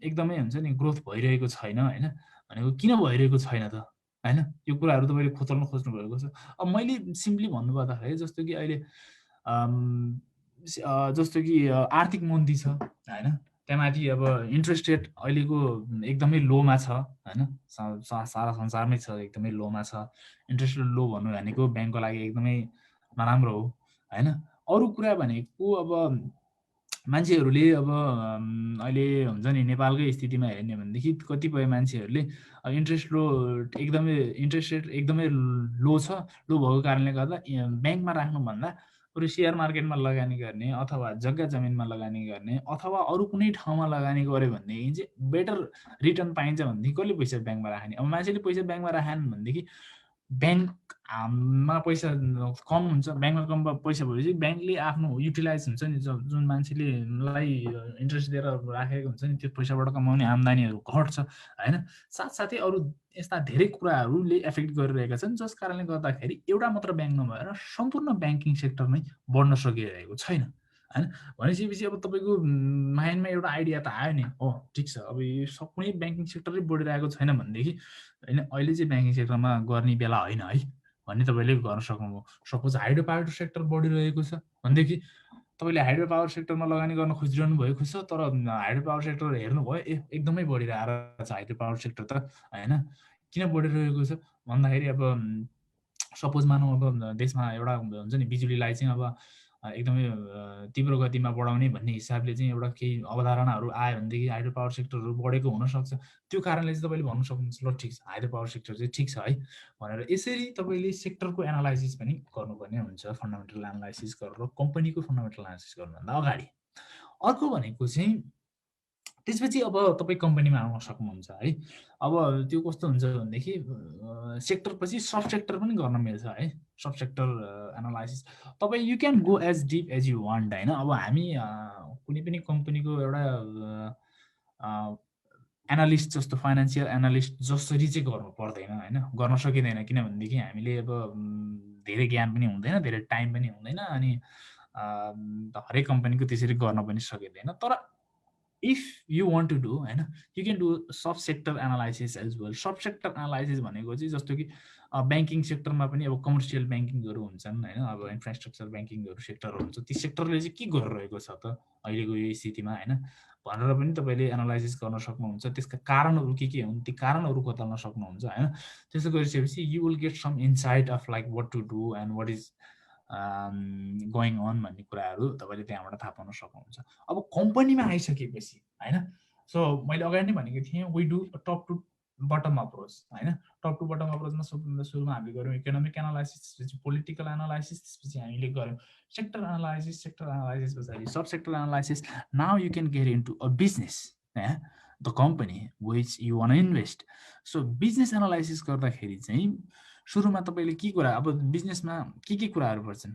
एकदमै हुन्छ नि ग्रोथ भइरहेको छैन होइन, भनेको किन भइरहेको छैन त होइन, यो कुराहरू तपाईँले खोज्नु भएको छ। अब मैले सिम्पली भन्नुपर्दाखेरि जस्तो कि अहिले जस्तो कि आर्थिक मन्दी छ होइन, त्यहाँमाथि अब इन्ट्रेस्ट रेट अहिलेको एकदमै लोमा छ होइन, सारा संसारमै छ एकदमै लोमा छ। इन्ट्रेस्ट रेट लो भन्नु भनेको ब्याङ्कको लागि एकदमै नराम्रो हो होइन। अरू कुरा भनेको अब मान्छेहरूले अब अहिले हुन्छ नि नेपालकै स्थितिमा हेर्ने भनेदेखि कतिपय मान्छेहरूले इन्ट्रेस्ट रेट एकदमै लो छ, लो भएको कारणले गर्दा ब्याङ्कमा राख्नुभन्दा बरु सेयर मार्केटमा लगानी गर्ने अथवा जग्गा जमिनमा लगानी गर्ने अथवा अरू कुनै ठाउँमा लगानी गऱ्यो भनेदेखि चाहिँ बेटर रिटर्न पाइन्छ भनेदेखि कसले पैसा ब्याङ्कमा राख्ने। अब मान्छेले पैसा ब्याङ्कमा राखेन भनेदेखि ब्याङ्कमा पैसा कम हुन्छ, ब्याङ्कमा कम पैसा भएपछि ब्याङ्कले आफ्नो युटिलाइज हुन्छ नि जुन मान्छेलाई इन्ट्रेस्ट दिएर राखेको हुन्छ नि त्यो पैसाबाट कमाउने आम्दानीहरू घट्छ होइन। साथसाथै अरू यस्ता धेरै कुराहरूले एफेक्ट गरिरहेका छन् जस कारणले गर्दाखेरि एउटा मात्र ब्याङ्क नभएर सम्पूर्ण ब्याङ्किङ सेक्टर नै बढ्न सकिरहेको छैन होइन। भनेपछि अब तपाईँको माइन्डमा एउटा आइडिया त आयो नि, हो ठिक छ अब यो कुनै ब्याङ्किङ सेक्टरै बढिरहेको छैन भनेदेखि होइन अहिले चाहिँ ब्याङ्किङ सेक्टरमा गर्ने बेला होइन है भन्ने तपाईँले गर्न सक्नुभयो। सपोज हाइड्रो पावर सेक्टर बढिरहेको छ भनेदेखि तपाईँले हाइड्रो पावर सेक्टरमा लगानी गर्न खोजिरहनु भएको छ तर हाइड्रो पावर सेक्टर हेर्नुभयो एकदमै बढिरहेको छ हाइड्रो पावर सेक्टर त होइन। किन बढिरहेको छ भन्दाखेरि अब सपोज मानौँ अब देशमा एउटा हुन्छ नि बिजुलीलाई चाहिँ अब एकदमै तीव्र गतिमा बढाउने भन्ने हिसाबले चाहिँ एउटा केही अवधारणाहरू आयो भनेदेखि हाइड्रो पावर सेक्टरहरू बढेको हुनसक्छ। त्यो कारणले चाहिँ तपाईँले भन्नु सक्नुहुन्छ ल ठिक छ हाइड्रो पावर सेक्टर चाहिँ ठिक छ है भनेर। यसरी तपाईँले सेक्टरको एनालाइसिस पनि गर्नुपर्ने हुन्छ फन्डामेन्टल एनालाइसिस गरेर कम्पनीको फन्डामेन्टल एनालाइसिस गर्नुभन्दा अगाडि। अर्को भनेको चाहिँ त्यसपछि अब तपाईँ कम्पनीमा आउन सक्नुहुन्छ है। अब त्यो कस्तो हुन्छ भनेदेखि सेक्टर पछि सब सेक्टर पनि गर्न मिल्छ है, सब सेक्टर एनालाइसिस तपाईँ you can go as deep as you want होइन। अब हामी कुनै पनि कम्पनीको एउटा एनालिस्ट जस्तो फाइनेन्सियल एनालिस्ट जसरी चाहिँ गर्नु पर्दैन होइन, गर्न सकिँदैन। किनभनेदेखि हामीले अब धेरै ज्ञान पनि हुँदैन, धेरै टाइम पनि हुँदैन, अनि हरेक कम्पनीको त्यसरी गर्न पनि सकिँदैन। तर if you want to do होइन, you can do sub sector analysis as well. Sub sector analysis भनेको चाहिँ जस्तो कि ब्याङ्किङ सेक्टरमा पनि अब कमर्सियल ब्याङ्किङहरू हुन्छन् होइन, अब इन्फ्रास्ट्रक्चर ब्याङ्किङहरू सेक्टरहरू हुन्छ, ती सेक्टरले चाहिँ के गरिरहेको छ त अहिलेको यो स्थितिमा होइन भनेर पनि तपाईँले एनालाइसिस गर्न सक्नुहुन्छ। त्यसका कारणहरू के हुन्, ती कारणहरू खोज्न सक्नुहुन्छ होइन। त्यसो गरिसकेपछि you will get some insight of like what to do and what is going on भन्ने कुराहरू तपाईँले त्यहाँबाट थाहा पाउन सक्नुहुन्छ। अब कम्पनीमा आइसकेपछि होइन, सो मैले अगाडि नै भनेको थिएँ we do top to bottom approach होइन। टप टु बटम अप्रोचमा सबभन्दा सुरुमा हामीले गऱ्यौँ इकोनोमिक एनालाइसिस, त्यसपछि पोलिटिकल एनालाइसिस, त्यसपछि हामीले गऱ्यौँ सेक्टर एनालाइसिस, सेक्टर एनालाइसिस पछाडि sub sector analysis. Now you can get into a business the company which you want invest. So business analysis गर्दाखेरि चाहिँ सुरुमा तपाईँले के कुरा, अब बिजनेसमा के कुराहरू पर्छन्,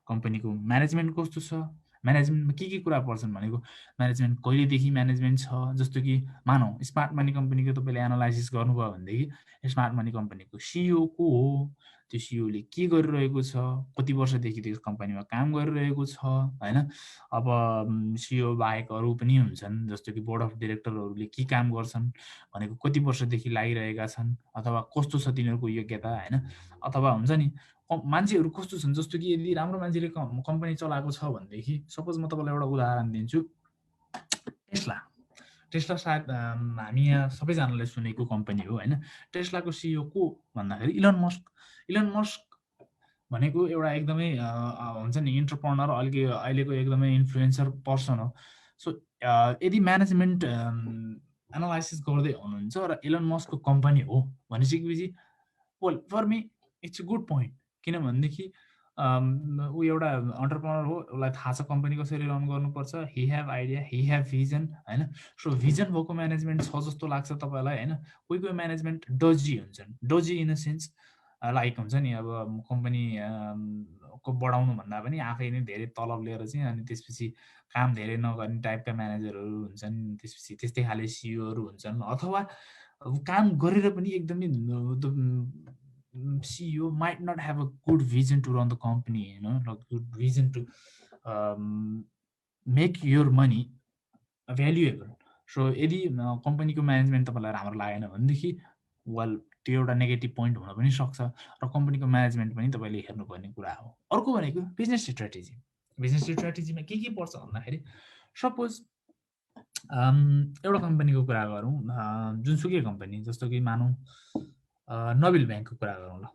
कम्पनीको म्यानेजमेन्ट कस्तो छ, म्यानेजमेन्टमा के कुरा पर्छन् भनेको म्यानेजमेन्ट कहिलेदेखि म्यानेजमेन्ट छ। जस्तो कि मानौँ स्मार्ट मनी कम्पनीको तपाईँले एनालाइसिस गर्नुभयो भनेदेखि स्मार्ट मनी कम्पनीको सिइओ को हो, त्यो सिइओले के गरिरहेको छ, कति वर्षदेखि त्यो कम्पनीमा काम गरिरहेको छ होइन। अब सिइओ बाहेक अरू पनि हुन्छन्, जस्तो कि बोर्ड अफ डिरेक्टरहरूले के काम गर्छन् भनेको कति वर्षदेखि लागिरहेका छन्, अथवा कस्तो छ तिनीहरूको योग्यता होइन, अथवा हुन्छ नि मान्छेहरू कस्तो छन्। जस्तो कि यदि राम्रो मान्छेले कम्पनी चलाएको छ भनेदेखि सपोज म तपाईँलाई एउटा उदाहरण दिन्छु, टेस्ला सायद हामी यहाँ सबैजनाले सुनेको कम्पनी हो होइन। टेस्लाको सिइओ को भन्दाखेरि इलन मस्क भनेको एउटा एकदमै हुन्छ नि इन्टरप्रेन्योर, अहिलेको एकदमै इन्फ्लुएन्सर पर्सन हो। सो यदि म्यानेजमेन्ट एनालाइसिस गर्दै हुनुहुन्छ र इलन मस्कको कम्पनी हो भनिसकेपछि well for me it's a good point. किनभनेदेखि ऊ एउटा अन्टरप्रेन्योर हो, उसलाई थाहा छ कम्पनी कसरी रन गर्नुपर्छ, he have idea, he have vision होइन। सो भिजन भएको म्यानेजमेन्ट छ जस्तो लाग्छ तपाईँलाई होइन। कोही म्यानेजमेन्ट डजी हुन्छन्, डजी इन अ सेन्स लाइक हुन्छ नि अब कम्पनी को बढाउनु भन्दा पनि आफै नै धेरै तलब लिएर चाहिँ अनि त्यसपछि काम धेरै नगर्ने टाइपका म्यानेजरहरू हुन्छन्, त्यसपछि त्यस्तै खाले सिइओहरू हुन्छन्। अथवा काम गरेर पनि एकदमै CEO might not have a good vision to run the company, you know, like good vision to make your money valuable. So यदि कम्पनीको म्यानेजमेन्ट तपाईँलाई राम्रो लागेन भनेदेखि वेल त्यो एउटा नेगेटिभ पोइन्ट हुन पनि सक्छ र कम्पनीको म्यानेजमेन्ट पनि तपाईँले हेर्नुपर्ने कुरा हो। अर्को भनेको बिजनेस स्ट्र्याटेजी। बिजनेस स्ट्र्याटेजीमा के पर्छ भन्दाखेरि सपोज एउटा कम्पनीको कुरा गरौँ, जुनसुकै कम्पनी, जस्तो कि मानौँ नोबेल ब्याङ्कको कुरा गरौँ ल।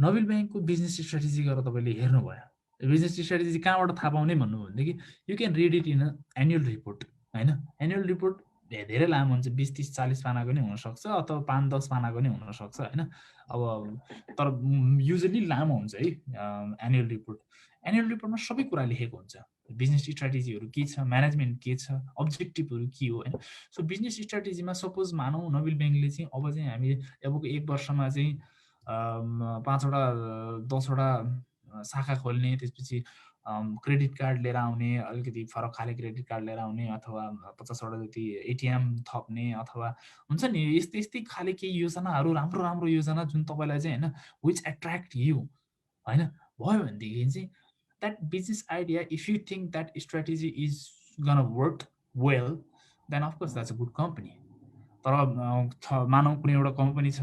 नोबेल ब्याङ्कको बिजनेस स्ट्र्याटेजी गरेर तपाईँले हेर्नुभयो, बिजनेस स्ट्र्याटेजी कहाँबाट थाहा पाउने भन्नु भनेदेखि you can read it in annual report होइन। एनुअल रिपोर्ट धेरै लामो हुन्छ, 20, 30, 40 पानाको नै हुनसक्छ अथवा 5-10 पानाको नै हुनसक्छ होइन। अब तर युजली लामो हुन्छ है एनुअल रिपोर्ट। एनुअल रिपोर्टमा सबै कुरा लेखेको हुन्छ, बिजनेस स्ट्र्याटेजीहरू के छ, म्यानेजमेन्ट के छ, अब्जेक्टिभहरू के हो होइन। सो बिजनेस स्ट्र्याटेजीमा सपोज मानौँ नोबेल ब्याङ्कले चाहिँ अब चाहिँ हामी अबको 1 वर्षमा चाहिँ 5वटा 10वटा शाखा खोल्ने, त्यसपछि क्रेडिट कार्ड लिएर आउने, अलिकति फरक खाले क्रेडिट कार्ड लिएर आउने, अथवा 50वटा जति एटिएम थप्ने, अथवा हुन्छ नि यस्तै खाले केही योजनाहरू, राम्रो योजना जुन तपाईँलाई चाहिँ होइन विच एट्र्याक्ट यु होइन भयो भनेदेखि चाहिँ that business idea, if you think that strategy is gonna work well then of course that's a good company. तर मानौँ कुनै एउटा कम्पनी छ,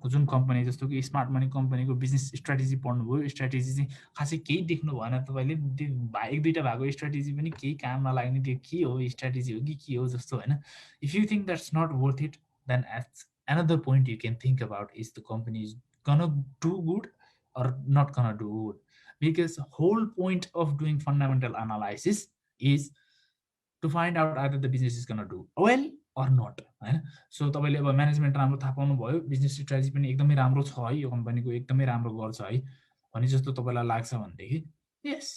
जुन कम्पनी जस्तो कि स्मार्ट मनी कम्पनीको बिजनेस स्ट्र्याटेजी पढ्नुभयो, स्ट्र्याटेजी चाहिँ खासै केही देख्नु भएन तपाईँले, 1-2टा भएको स्ट्र्याटेजी पनि केही काम नलाग्ने, त्यो के हो स्ट्र्याटेजी हो कि के हो जस्तो होइन। If you think that's not worth it then another point you can think about is the company is gonna do good or not gonna do good, because whole point of doing fundamental analysis is to find out either the business is gonna do well or not होइन। So तपाईँले अब management राम्रो थाहा पाउनु भयो, business strategy पनि एकदमै राम्रो छ है, यो कम्पनीको एकदमै राम्रो गर्छ है भने जस्तो तपाईँलाई लाग्छ भनेदेखि यस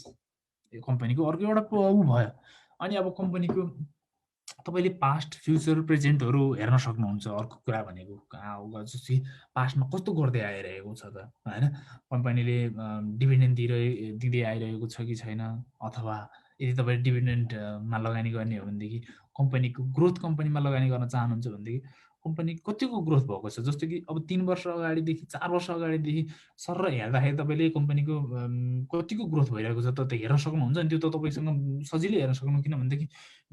यो कम्पनीको अर्को एउटा ऊ भयो। अनि अब कम्पनीको तपाईँले पास्ट फ्युचर प्रेजेन्टहरू हेर्न सक्नुहुन्छ। अर्को कुरा भनेको जस्तो पास्टमा कस्तो गर्दै आइरहेको छ त होइन, कम्पनीले डिभिडेन्ड दिँदै आइरहेको छ कि छैन, अथवा यदि तपाईँ डिभिडेन्डमा लगानी गर्ने हो भनेदेखि, कम्पनीको ग्रोथ कम्पनीमा लगानी गर्न चाहनुहुन्छ भनेदेखि कम्पनी कतिको ग्रोथ भएको छ, जस्तो कि अब 3 वर्ष अगाडिदेखि 4 वर्ष अगाडिदेखि सर हेर्दाखेरि तपाईँले कम्पनीको कतिको ग्रोथ भइरहेको छ त हेर्न सक्नुहुन्छ नि। त्यो त तपाईँसँग सजिलै हेर्न सक्नु, किनभनेदेखि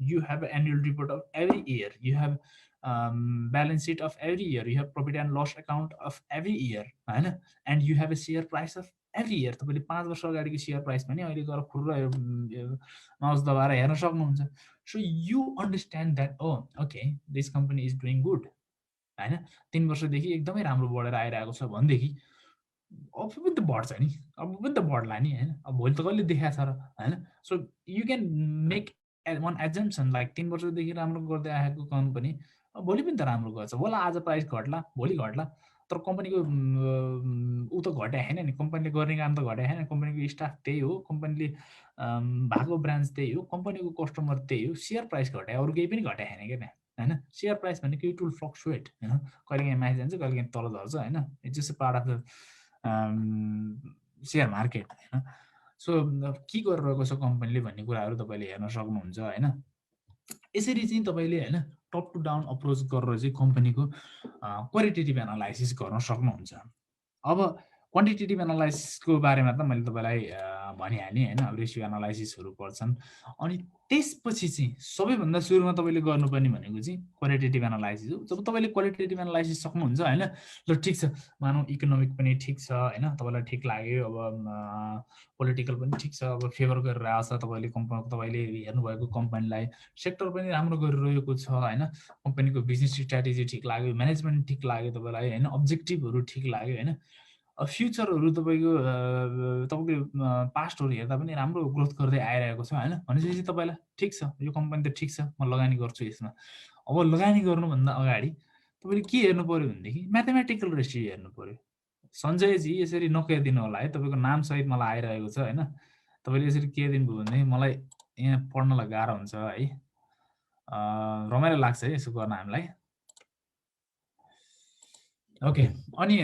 you have annual report of every year, you have balance sheet of every year, you have profit and loss account of every year, होइन, and you have a share price of every year. तपाईँले 5 वर्ष अगाडिको share price पनि अहिले गएर खुर्र mouse दबाएर हेर्न सक्नुहुन्छ। So you understand that oh okay this company is doing good, होइन, 3 वर्षदेखि एकदमै राम्रो बढेर आइरहेको छ भनेदेखि अब पनि त बढ्छ नि, अब पनि त बढ्ला नि, होइन। अब भोलि त कहिले देखाएको छ र, होइन। So you can make one assumption like 3 वर्षदेखि राम्रो गर्दै आएको कम्पनी भोलि पनि त राम्रो गर्छ होला, आज प्राइस घट्ला भोलि घट्ला, तर कम्पनीको ऊ त घटे होइन नि, कम्पनीले गर्ने काम त घटे होइन, कम्पनीको स्टाफ त्यही हो, कम्पनीले भएको ब्रान्च त्यही हो, कम्पनीको कस्टमर त्यही हो, सेयर प्राइस घटे, अरू केही पनि घटे होइन क्या त्यहाँ, होइन। सेयर प्राइस भनेको इट विल फ्लक्चुएट, होइन, कहिले काहीँ माथि जान्छ कहिले काहीँ तल झर्छ, होइन। It's just part of the share market, होइन। सो के गरिरहेको छ कम्पनीले भन्ने कुराहरू तपाईँले हेर्न सक्नुहुन्छ, होइन। यसरी चाहिँ तपाईँले, होइन, टप टु डाउन अप्रोच गरेर चाहिँ कम्पनीको क्वालिटेटिभ एनालाइसिस गर्न सक्नुहुन्छ। अब क्वान्टिटेटिभ एनालाइसिसको बारेमा त मैले तपाईँलाई भनिहालेँ, होइन। अब रेसियो एनालाइसिसहरू पर्छन्, अनि त्यसपछि चाहिँ सबैभन्दा सुरुमा तपाईँले गर्नुपर्ने भनेको चाहिँ क्वालिटेटिभ एनालाइसिस हो। जब तपाईँले क्वालिटेटिभ एनालाइसिस सक्नुहुन्छ, होइन, ल ठिक छ, मानौँ इकोनोमिक पनि ठिक छ, होइन, तपाईँलाई ठिक लाग्यो, अब पोलिटिकल पनि ठिक छ, अब फेभर गरेर आएको छ, तपाईँले हेर्नुभएको कम्पनीलाई सेक्टर पनि राम्रो गरिरहेको छ, होइन, कम्पनीको बिजनेस स्ट्राटेजी ठिक लाग्यो, म्यानेजमेन्ट ठिक लाग्यो तपाईँलाई, होइन, अब्जेक्टिभहरू ठिक लाग्यो, होइन, फ्युचरहरू तपाईँको पास्टहरू हेर्दा पनि राम्रो ग्रोथ गर्दै आइरहेको छ, होइन, भनेपछि तपाईँलाई ठिक छ, यो कम्पनी त ठिक छ, म लगानी गर्छु यसमा। अब लगानी गर्नुभन्दा अगाडि तपाईँले के हेर्नु पऱ्यो भनेदेखि म्याथमेटिकल रेसियो हेर्नु पऱ्यो। सञ्जयजी यसरी नकिदिनु होला है, तपाईँको नामसहित मलाई आइरहेको छ, होइन। तपाईँले यसरी के दिनुभयो भनेदेखि मलाई यहाँ पढ्नलाई गाह्रो हुन्छ है, रमाइलो लाग्छ है यसो गर्न हामीलाई। ओके, अनि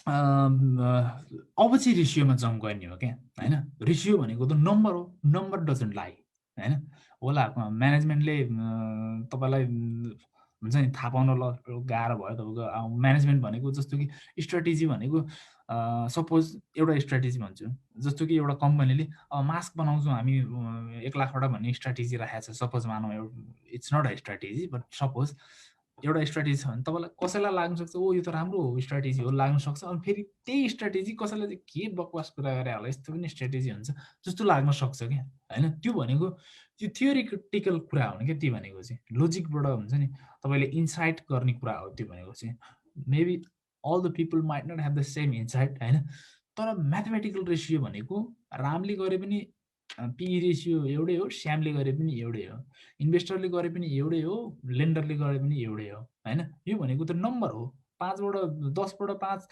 अब चाहिँ रेसियोमा जम्प गर्ने हो क्या, होइन। रेसियो भनेको त नम्बर हो, नम्बर डजन्ट लाइ, होइन। होला म्यानेजमेन्टले तपाईँलाई हुन्छ नि थाहा पाउन गाह्रो भयो तपाईँको म्यानेजमेन्ट भनेको, जस्तो कि स्ट्राटेजी भनेको सपोज एउटा स्ट्राटेजी भन्छु, जस्तो कि एउटा कम्पनीले मास्क बनाउँछौँ हामी 1 लाखवटा भन्ने स्ट्राटेजी राखेको छ, सपोज मानौँ, it's not a strategy but suppose एउटा स्ट्राटेजी छ भने तपाईँलाई कसैलाई लाग्न सक्छ ओ यो त राम्रो हो स्ट्राटेजी हो लाग्न सक्छ, अनि फेरि त्यही स्ट्राटेजी कसैलाई चाहिँ के बकवास कुरा गरे होला, यस्तो पनि स्ट्राटेजी हुन्छ जस्तो लाग्न सक्छ क्या, होइन। त्यो भनेको त्यो थियोरिटिकल कुरा हो क्या, त्यो भनेको चाहिँ लोजिकबाट हुन्छ नि, तपाईँले इन्साइट गर्ने कुरा हो त्यो भनेको चाहिँ। Maybe all the people might not have the same insight, होइन, तर म्याथमेटिकल रेसियो भनेको रामले गरे पनि पी रेसियो एउटै हो, श्यामले गरे पनि एउटै हो, इन्भेस्टरले गरे पनि एउटै हो, लेन्डरले गरे पनि एउटै हो, होइन। यो भनेको त नम्बर हो, 5बाट 10बाट 5,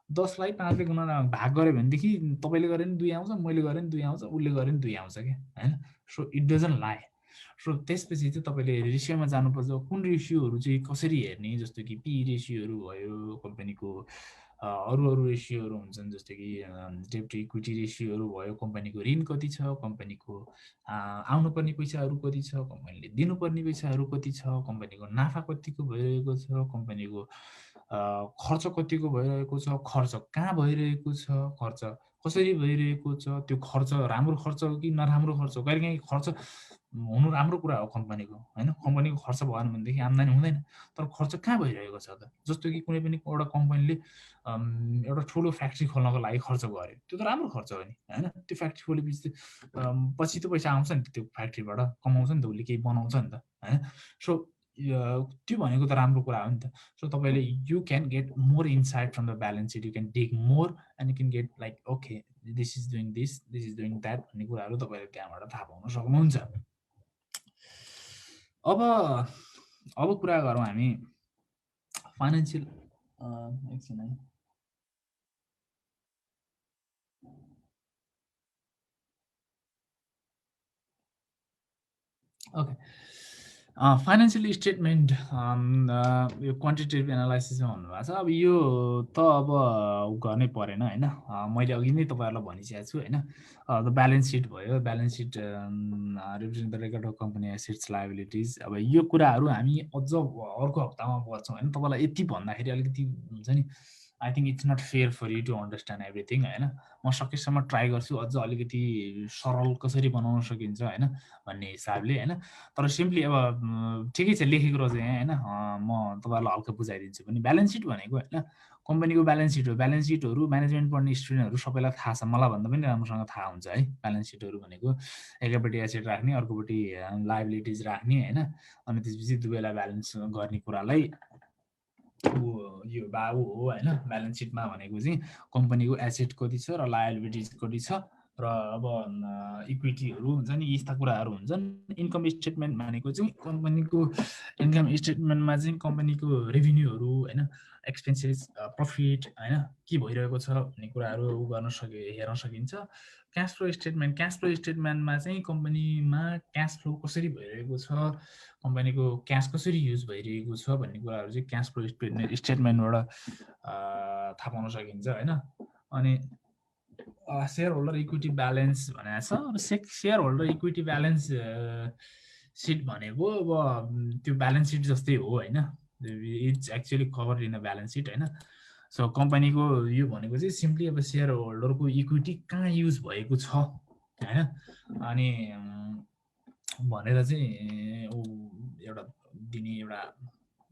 10लाई 5ले भाग गऱ्यो भनेदेखि तपाईँले गरे पनि 2 आउँछ, मैले गरे पनि 2 आउँछ, उसले गरे पनि 2 आउँछ क्या, होइन। सो इट डजन्ट लाइ। सो त्यसपछि चाहिँ तपाईँले रेसियोमा जानुपर्छ, कुन रेसियोहरू चाहिँ कसरी हेर्ने, जस्तो कि पी रेसियोहरू भयो कम्पनीको, अरू रेसियोहरू हुन्छन्, जस्तो कि डेब्ट टु इक्विटी रेसियोहरू भयो, कम्पनीको ऋण कति छ, कम्पनीको आउनुपर्ने पैसाहरू कति छ, कम्पनीले दिनुपर्ने पैसाहरू कति छ, कम्पनीको नाफा कतिको भइरहेको छ, कम्पनीको खर्च कतिको भइरहेको छ, खर्च कहाँ भइरहेको छ, खर्च कसरी भइरहेको छ, त्यो खर्च राम्रो खर्च हो कि नराम्रो खर्च हो। कहिलेकाहीँ खर्च हुनु राम्रो कुरा हो कम्पनीको, होइन, कम्पनीको खर्च भएन भनेदेखि आम्दानी हुँदैन, तर खर्च कहाँ भइरहेको छ त। जस्तो कि कुनै पनि एउटा कम्पनीले एउटा ठुलो फ्याक्ट्री खोल्नको लागि खर्च गर्यो, त्यो त राम्रो खर्च हो नि, होइन। त्यो फ्याक्ट्री खोलेपछि पछि त पैसा आउँछ नि, त्यो फ्याक्ट्रीबाट कमाउँछ नि त, उसले केही बनाउँछ नि त, होइन। सो त्यो भनेको त राम्रो कुरा हो नि त। सो तपाईँले you can get more insight from the balance sheet, you can dig more and you can get like okay this is doing this, this is doing that भन्ने कुराहरू तपाईँले त्यहाँबाट थाहा पाउन सक्नुहुन्छ। अब कुरा गरौँ हामी फाइनेन्सियल, एकछिन है, ओके। फाइनेन्सियल स्टेटमेन्ट यो क्वान्टिटेटिभ एनालाइसिसमा भन्नुभएको छ। अब यो त अब गर्नै परेन होइन। मैले अघि नै तपाईँहरूलाई भनिसकेको छु होइन। द ब्यालेन्स सिट भयो, balance seat represent the record of company assets liabilities. अब यो कुराहरू हामी अझ अर्को हप्तामा गर्छौँ होइन। तपाईँलाई यति भन्दाखेरि अलिकति हुन्छ नि, I think it's not fair for you to understand everything होइन। म सकेसम्म ट्राई गर्छु अझ अलिकति सरल कसरी बनाउन सकिन्छ होइन भन्ने हिसाबले होइन। तर सिम्पली अब ठिकै छ लेखेको रहेछ यहाँ होइन। म तपाईँहरूलाई हल्का बुझाइदिन्छु पनि। ब्यालेन्स सिट भनेको होइन कम्पनीको ब्यालेन्स सिट हो। ब्यालेन्स सिटहरू म्यानेजमेन्ट पढ्ने स्टुडेन्टहरू सबैलाई थाहा छ, मलाई भन्दा पनि राम्रोसँग थाहा हुन्छ है। ब्यालेन्स सिटहरू भनेको एकैपट्टि एसेट राख्ने, अर्कोपट्टि लायबिलिटिज राख्ने होइन। अनि त्यसपछि दुवैलाई ब्यालेन्स गर्ने कुरालाई यो बाबु हो होइन। ब्यालेन्स सिटमा भनेको चाहिँ कम्पनीको एसेट कति छ र लायबिलिटिज कति छ र अब इक्विटीहरू हुन्छ नि, यस्ता कुराहरू हुन्छन्। इन्कम स्टेटमेन्ट भनेको चाहिँ कम्पनीको इन्कम स्टेटमेन्टमा चाहिँ कम्पनीको रेभिन्यूहरू होइन, एक्सपेन्सेस, प्रफिट होइन के भइरहेको छ भन्ने कुराहरू हेर्न सकिन्छ। Cash flow statement, cash flow स्टेटमेन्टमा चाहिँ कम्पनीमा क्यास फ्लो कसरी भइरहेको छ, कम्पनीको क्यास कसरी युज भइरहेको छ भन्ने कुराहरू चाहिँ क्यास फ्लो स्टेटमेन्टबाट थाहा पाउन सकिन्छ होइन। अनि सेयर होल्डर इक्विटी ब्यालेन्स भनेको छ। अब share holder equity balance sheet भनेको अब त्यो ब्यालेन्स सिट जस्तै हो होइन। It's actually covered in a balance seat होइन। सो कम्पनीको यो भनेको चाहिँ सिम्पली अब सेयर होल्डरको इक्विटी कहाँ युज भएको छ होइन अनि भनेर चाहिँ एउटा दिने एउटा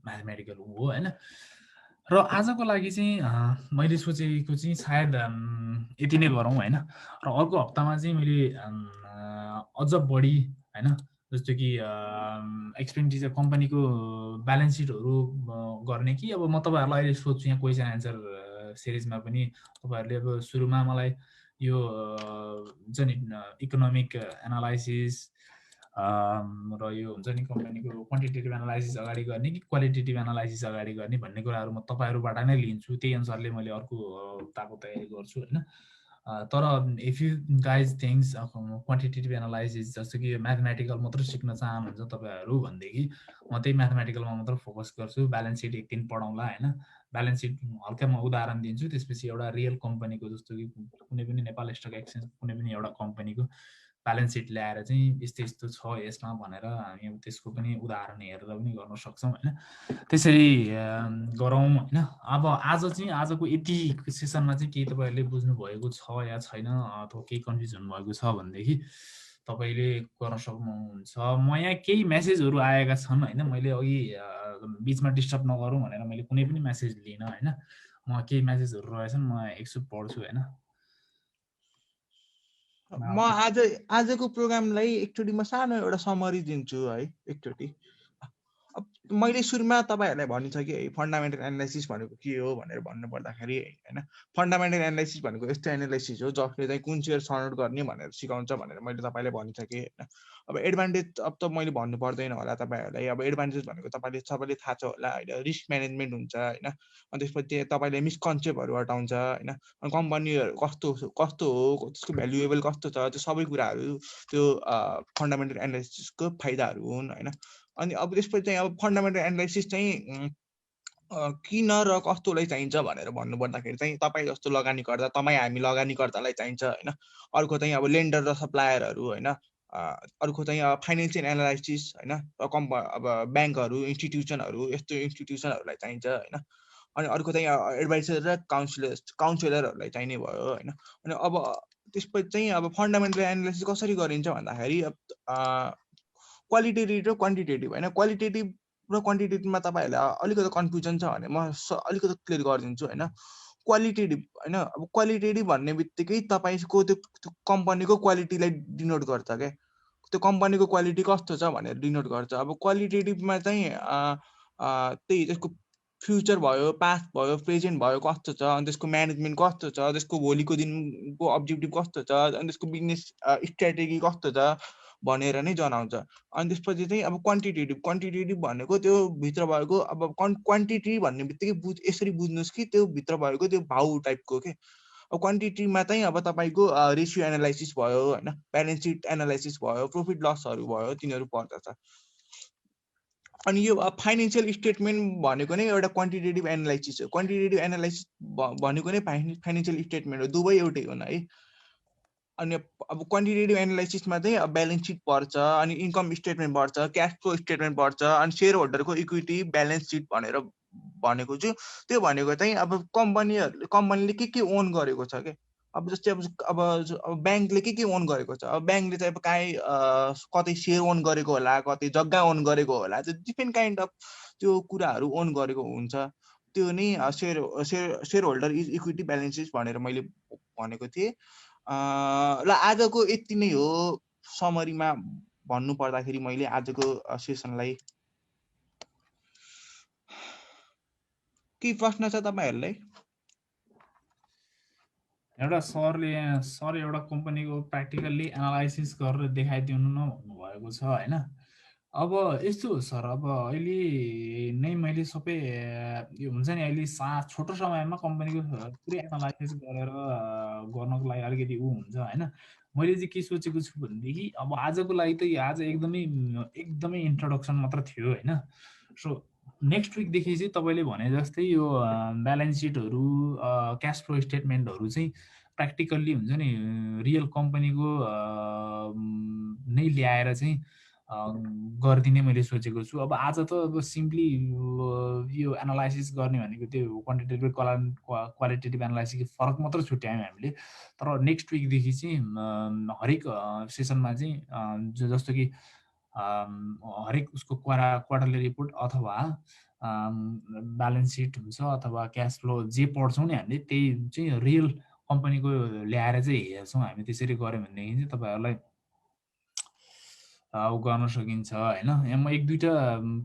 म्याथमेटिकल हो होइन। र आजको लागि चाहिँ मैले सोचेको चाहिँ सायद यति नै गरौँ होइन। र अर्को हप्तामा चाहिँ मैले अझ बढी होइन, जस्तो कि एक्सपेन्डिचर कम्पनीको ब्यालेन्स सिटहरू गर्ने कि अब म तपाईँहरूलाई अहिले सोध्छु यहाँ क्वेसन एन्सर सिरिजमा पनि। तपाईँहरूले अब सुरुमा मलाई यो हुन्छ नि इकोनोमिक एनालाइसिस र यो हुन्छ नि कम्पनीको क्वान्टिटेटिभ एनालाइसिस अगाडि गर्ने कि क्वालिटेटिभ एनालाइसिस अगाडि गर्ने भन्ने कुराहरू म तपाईँहरूबाट नै लिन्छु। त्यही अनुसारले मैले अर्को हप्ताको तयारी गर्छु होइन। तर if you guys things quantitative analysis जस्तो कि म्याथमेटिकल मात्र सिक्न चाहनुहुन्छ तपाईँहरू भनेदेखि म त्यही म्याथमेटिकलमा मात्र फोकस गर्छु। ब्यालेन्स सिट एक दिन पढाउँला होइन। ब्यालेन्स सिट हल्का म उदाहरण दिन्छु, त्यसपछि एउटा रियल कम्पनीको जस्तो कि कुनै पनि नेपाल स्टक एक्सचेन्ज कुनै पनि एउटा कम्पनीको ब्यालेन्स सिट ल्याएर चाहिँ यस्तो यस्तो छ यसमा भनेर हामी त्यसको पनि उदाहरण हेरेर पनि गर्न सक्छौँ होइन। त्यसरी गरौँ होइन। अब आजको यति सेसनमा चाहिँ केही तपाईँहरूले बुझ्नुभएको छ या छैन अथवा केही कन्फ्युजन भएको छ भनेदेखि तपाईँले गर्न सक्नुहुन्छ। म यहाँ केही मेसेजहरू आएका छन् होइन। मैले अघि बिचमा डिस्टर्ब नगरौँ भनेर मैले कुनै पनि मेसेज लिइनँ होइन। म केही मेसेजहरू रहेछन्, म एकचोटि पढ्छु होइन। म आजको प्रोग्रामलाई एकचोटि म सानो एउटा समरी दिन्छु है। एकचोटि मैले सुरुमा तपाईँहरूलाई भनिसकेँ है, फन्डामेन्टल एनालाइसिस भनेको के हो भनेर भन्नु पर्दाखेरि होइन, फन्डामेन्टल एनालाइसिस भनेको यस्तो एनालाइसिस हो जसले चाहिँ कुन सेयर छनौट गर्ने भनेर सिकाउँछ भनेर मैले तपाईँलाई भनिसकेँ होइन। अब एडभान्टेज अब त मैले भन्नु पर्दैन होला तपाईँहरूलाई। अब एडभान्टेज भनेको तपाईँले सबैले थाहा छ होला होइन, रिस्क म्यानेजमेन्ट हुन्छ होइन। अनि त्यसपछि तपाईँले मिसकन्सेप्टहरू हटाउँछ होइन। अनि कम्पनीहरू कस्तो हो, त्यसको भ्यालुएबल कस्तो छ, त्यो सबै कुराहरू त्यो फन्डामेन्टल एनालाइसिसको फाइदाहरू हुन् होइन। अनि अब त्यसपछि चाहिँ अब फन्डामेन्टल एनालाइसिस चाहिँ किन र कस्तोलाई चाहिन्छ भनेर भन्नुपर्दाखेरि चाहिँ तपाईँ जस्तो लगानीकर्ता, हामी लगानीकर्तालाई चाहिन्छ होइन। अर्को चाहिँ अब लेन्डर र सप्लायरहरू होइन। अर्को चाहिँ अब फाइनेन्सियल एनालाइसिस होइन, अब ब्याङ्कहरू, इन्स्टिट्युसनहरू, यस्तो इन्स्टिट्युसनहरूलाई चाहिन्छ होइन। अनि अर्को चाहिँ एडभाइजर र काउन्सिलरहरूलाई चाहिने भयो होइन। अनि अब त्यसपछि चाहिँ अब फन्डामेन्टल एनालाइसिस कसरी गरिन्छ भन्दाखेरि क्वालिटेटिभ र क्वान्टिटेटिभ होइन। क्वालिटेटिभ र क्वान्टिटेटिभमा तपाईँहरूलाई अलिकति कन्फ्युजन छ भने म अलिकति क्लियर गरिदिन्छु होइन। क्वालिटेटिभ होइन, अब क्वालिटेटिभ भन्ने बित्तिकै तपाईँको त्यो कम्पनीको क्वालिटीलाई डिनोट गर्छ क्या। त्यो कम्पनीको क्वालिटी कस्तो छ भनेर डिनोट गर्छ। अब क्वालिटेटिभमा चाहिँ त्यही त्यसको फ्युचर भयो, पास्ट भयो, प्रेजेन्ट भयो कस्तो छ, अनि त्यसको म्यानेजमेन्ट कस्तो छ, त्यसको भोलिको दिनको अब्जेक्टिभ कस्तो छ, अनि त्यसको बिजनेस स्ट्राटेजी कस्तो छ भनेर नै जनाउँछ। अनि त्यसपछि चाहिँ अब क्वान्टिटेटिभ भनेको त्यो भित्र भएको अब क्वान्टिटी भन्ने बित्तिकै यसरी बुझ्नुहोस् कि त्यो भित्र भएको त्यो भाउ टाइपको के। अब क्वान्टिटीमा चाहिँ अब तपाईँको रेसियो एनालाइसिस भयो होइन, ब्यालेन्स सिट एनालाइसिस भयो, प्रफिट लसहरू भयो, तिनीहरू पर्दछ। अनि यो फाइनेन्सियल स्टेटमेन्ट भनेको नै एउटा क्वान्टिटेटिभ एनालाइसिस हो। क्वान्टिटेटिभ एनालाइसिस भनेको नै फाइनेन्सियल स्टेटमेन्ट हो, दुवै एउटै हुन् है। अनि अब क्वान्टिटेटिभ एनालाइसिसमा चाहिँ अब ब्यालेन्स सिट पर्छ, अनि इन्कम स्टेटमेन्ट पर्छ, क्यास फ्लो स्टेटमेन्ट पर्छ, अनि सेयर होल्डरको इक्विटी ब्यालेन्स सिट भनेर भनेको छु। त्यो भनेको चाहिँ अब कम्पनीले के ओन गरेको छ क्या। अब जस्तै अब ब्याङ्कले के ओन गरेको छ। अब ब्याङ्कले चाहिँ अब काहीँ कतै सेयर ओन गरेको होला, कतै जग्गा ओन गरेको होला, त्यो डिफ्रेन्ट काइन्ड अफ त्यो कुराहरू ओन गरेको हुन्छ। त्यो नै share holder equity balance seat भनेर मैले भनेको थिएँ। ल आजको यति नै हो समरीमा भन्नु पर्दाखेरि मैले आजको सेसनलाई। के प्रश्न छ तपाईहरुलाई? एउटा सर एउटा कम्पनीको प्र्याक्टिकल्ली एनालाइसिस गरेर देखाइदिनु न भन्नुभएको छ हैन। अब यस्तो हो सर, अब अहिले नै मैले सबै यो हुन्छ नि, अहिले छोटो समयमा कम्पनीको पुरै एनालाइसिस गरेर गर्नको लागि अलिकति हुन्छ हैन। मैले चाहिँ के सोचेको छु भनेदेखि अब आजको लागि त आज एकदमै इन्ट्रोडक्सन मात्र थियो हैन। सो नेक्स्ट विकदेखि चाहिँ तपाईँले भने जस्तै यो ब्यालेन्स सिटहरू, क्यास फ्लो स्टेटमेन्टहरू चाहिँ प्र्याक्टिकल्ली हुन्छ नि, रियल कम्पनीको नै ल्याएर चाहिँ गरिदिने मैले सोचेको छु। अब आज त अब सिम्पली यो एनालाइसिस गर्ने भनेको त्यो क्वान्टिटेटिभ क्वालिटेटिभ एनालाइसिसको फरक मात्र छुट्यायौँ हामीले। तर नेक्स्ट विकदेखि चाहिँ हरेक सेसनमा चाहिँ जस्तो कि हरेक उसको क्वार्टरली रिपोर्ट अथवा ब्यालेन्स सिट हुन्छ अथवा क्यास फ्लो जे पढ्छौँ नि हामीले, त्यही चाहिँ रियल कम्पनीको ल्याएर चाहिँ हेर्छौँ हामी। त्यसरी गऱ्यो भनेदेखि चाहिँ तपाईँहरूलाई गर्न सकिन्छ हैन। म एक दुईवटा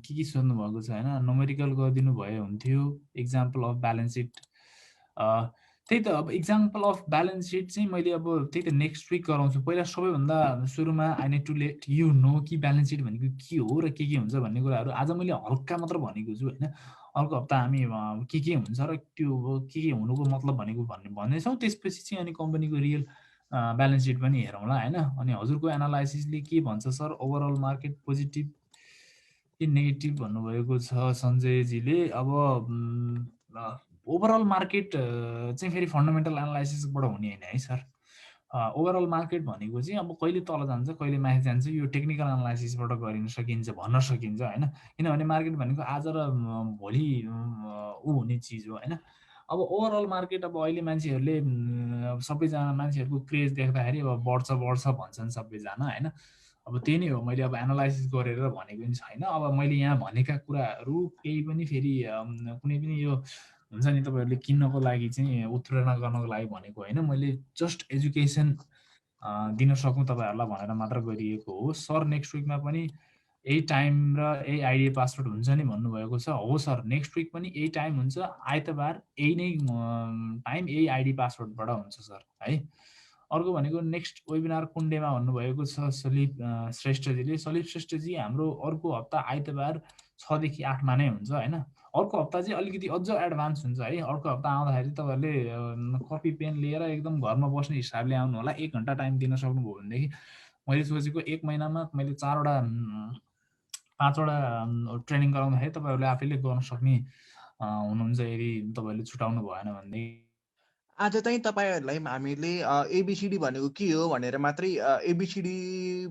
के सोध्नु भएको छ हैन, नोमेरिकल गरिदिनु भए हुन्थ्यो। एक्जाम्पल अफ ब्यालेन्स सिट, त्यही त अब एक्जाम्पल अफ ब्यालेन्स सिट चाहिँ मैले अब त्यही त नेक्स्ट विक गराउँछु। पहिला सबैभन्दा सुरुमा I need to let you know कि ब्यालेन्स सिट भनेको के हो र के हुन्छ भन्ने कुराहरू आज मैले हल्का मात्र भनेको छु हैन। अर्को हप्ता हामी के हुन्छ र त्यो के हुनुको मतलब भनेको भन्नेछौँ। त्यसपछि चाहिँ अनि कम्पनीको रियल ब्यालेन्स सिट पनि हेरौँला हैन। अनि हजुरको एनालाइसिसले के भन्छ सर, ओभरअल मार्केट पोजिटिभ कि नेगेटिभ भन्नुभएको छ सञ्जयजीले। अब ओभरअल मार्केट चाहिँ फेरि फन्डामेन्टल एनालाइसिसबाट हुने होइन है सर। ओभरअल मार्केट भनेको चाहिँ अब कहिले तल जान्छ कहिले माथि जान्छ यो टेक्निकल एनालाइसिसबाट गरिन सकिन्छ, भन्न सकिन्छ हैन। किनभने मार्केट भनेको आज र भोलि हुने चिज हो हैन। अब ओभरअल मार्केट अब अहिले मान्छेहरूले सबैजना मान्छेहरूको क्रेज देख्दाखेरि अब बढ्छ भन्छन् सबैजना हैन। अब त्यही नै हो, मैले अब एनालाइसिस गरेर भनेको पनि छैन। अब मैले यहाँ भनेका कुराहरू केही पनि फेरि कुनै पनि यो हुन्छ नि तपाईँहरूले किन्नको लागि चाहिँ उत्प्रेरणा गर्नको लागि भनेको होइन। मैले जस्ट एजुकेसन दिन सकौँ तपाईँहरूलाई भनेर मात्र गरिएको हो। सर नेक्स्ट विकमा पनि यही टाइम र यही आइडी पासवर्ड हुन्छ नि भन्नुभएको छ। हो सर, नेक्स्ट विक पनि यही टाइम हुन्छ, आइतबार यही नै टाइम यही आइडी पासवर्डबाट हुन्छ सर है। अर्को भनेको नेक्स्ट वेबिनार कुन डेमा भन्नुभएको छ सलिप श्रेष्ठजीले। सलिप श्रेष्ठजी हाम्रो अर्को हप्ता आइतबार 6 देखि 8 मा नै हुन्छ हैन। अर्को हप्ता चाहिँ अलिकति अझ एडभान्स हुन्छ है। अर्को हप्ता आउँदाखेरि तपाईँहरूले कपी पेन लिएर एकदम घरमा बस्ने हिसाबले आउनु होला। 1 घन्टा टाइम दिन सक्नुभयो भनेदेखि मैले सोचेको 1 महिनामा मैले 4वटा 5वटा ट्रेनिङ गराउँदाखेरि तपाईँहरूले आफैले गर्न सक्ने हुनुहुन्छ यदि तपाईँहरूले छुटाउनु भएन भनेदेखि। आज चाहिँ तपाईहरुलाई हामीले एबीसीडी भनेको के हो भनेर मात्रै एबीसीडी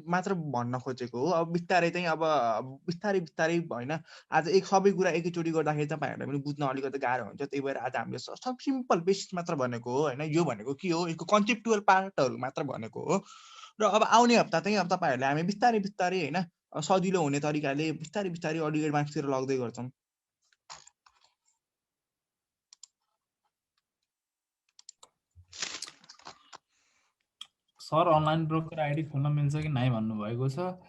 मात्र भन्न खोजेको हो। अब बिस्तारै चाहिँ अब बिस्तारै होइन, आज सबै कुरा एकैचोटि गर्दाखेरि तपाईहरुलाई पनि बुझ्न अलिकति गाह्रो हुन्छ। त्यही भएर आज हामीले सब सिम्पल बेसिस मात्र भनेको हो हैन। यो भनेको के हो, यसको कन्सेप्चुअल पार्टहरु मात्र भनेको हो। र अब आउने हप्ता चाहिँ अब तपाईहरुले हामी बिस्तारै हैन सजिलो हुने तरिकाले बिस्तारै अलि एडभान्सतिर लग्दै गर्छौं। सर अनलाइन ब्रोकर आइडी खोल्न मिल्छ कि नाइ भन्नुभएको छ।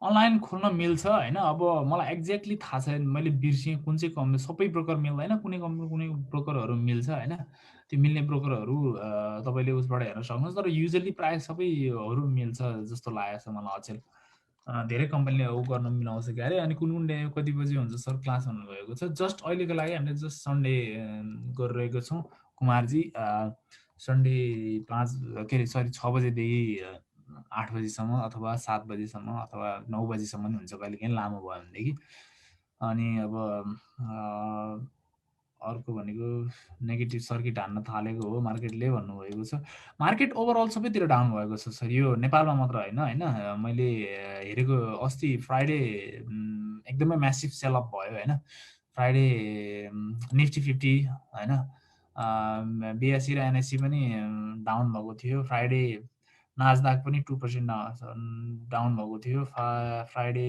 अनलाइन खोल्न मिल्छ हैन। अब मलाई एक्ज्याक्टली थाहा छैन, मैले बिर्सेँ कुन चाहिँ कम्पनी। सबै ब्रोकर मिल्दैन, कुनै ब्रोकरहरू मिल्छ हैन। त्यो मिल्ने ब्रोकरहरू तपाईँले उसबाट हेर्न सक्नुहुन्छ। तर युजली प्रायः सबैहरू मिल्छ जस्तो लागेको छ मलाई अचेल। धेरै कम्पनीले गर्न मिलाउँछ क्यारे। अनि कुन डे कति बजी हुन्छ सर क्लास भन्नुभएको छ। जस्ट अहिलेको लागि हामीले जस्ट सन्डे गरिरहेको छौँ कुमारजी। सन्डे 6 बजेदेखि 8 बजीसम्म अथवा 7 बजीसम्म अथवा 9 बजीसम्म हुन्छ, कहिले काहीँ लामो भयो भनेदेखि। अनि अब अर्को भनेको नेगेटिभ सर्किट हान्न थालेको हो मार्केटले भन्नुभएको छ। मार्केट ओभरअल सबैतिर डाउन भएको छ सर, यो नेपालमा मात्र होइन होइन। मैले हेरेको अस्ति फ्राइडे एकदमै म्यासिभ सेल अप भयो होइन। फ्राइडे निफ्टी 50 होइन, बिएससी र एनएससी पनि डाउन भएको थियो। फ्राइडे नास्डाक पनि 2% डाउन भएको थियो। फ्राइडे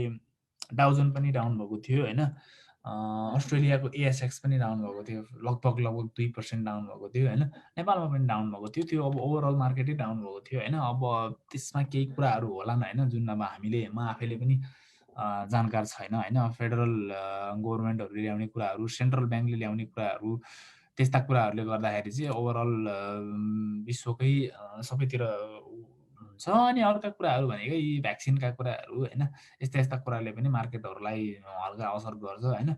डाउजन पनि डाउन भएको थियो होइन। अस्ट्रेलियाको एएसएक्स पनि डाउन भएको थियो, लगभग 2% डाउन भएको थियो होइन। नेपालमा पनि डाउन भएको थियो। त्यो अब ओभरअल मार्केटै डाउन भएको थियो होइन। अब त्यसमा केही कुराहरू होलान् होइन, जुन अब म आफैले पनि जानकार छैन होइन। फेडरल गभर्मेन्टहरूले ल्याउने कुराहरू, सेन्ट्रल ब्याङ्कले ल्याउने कुराहरू, त्यस्ता कुराहरूले गर्दाखेरि चाहिँ ओभरअल विश्वकै सबैतिर हुन्छ। अनि अर्का कुराहरू भनेको यी भ्याक्सिनका कुराहरू होइन, यस्ता कुराले पनि मार्केटहरूलाई हल्का असर गर्छ होइन।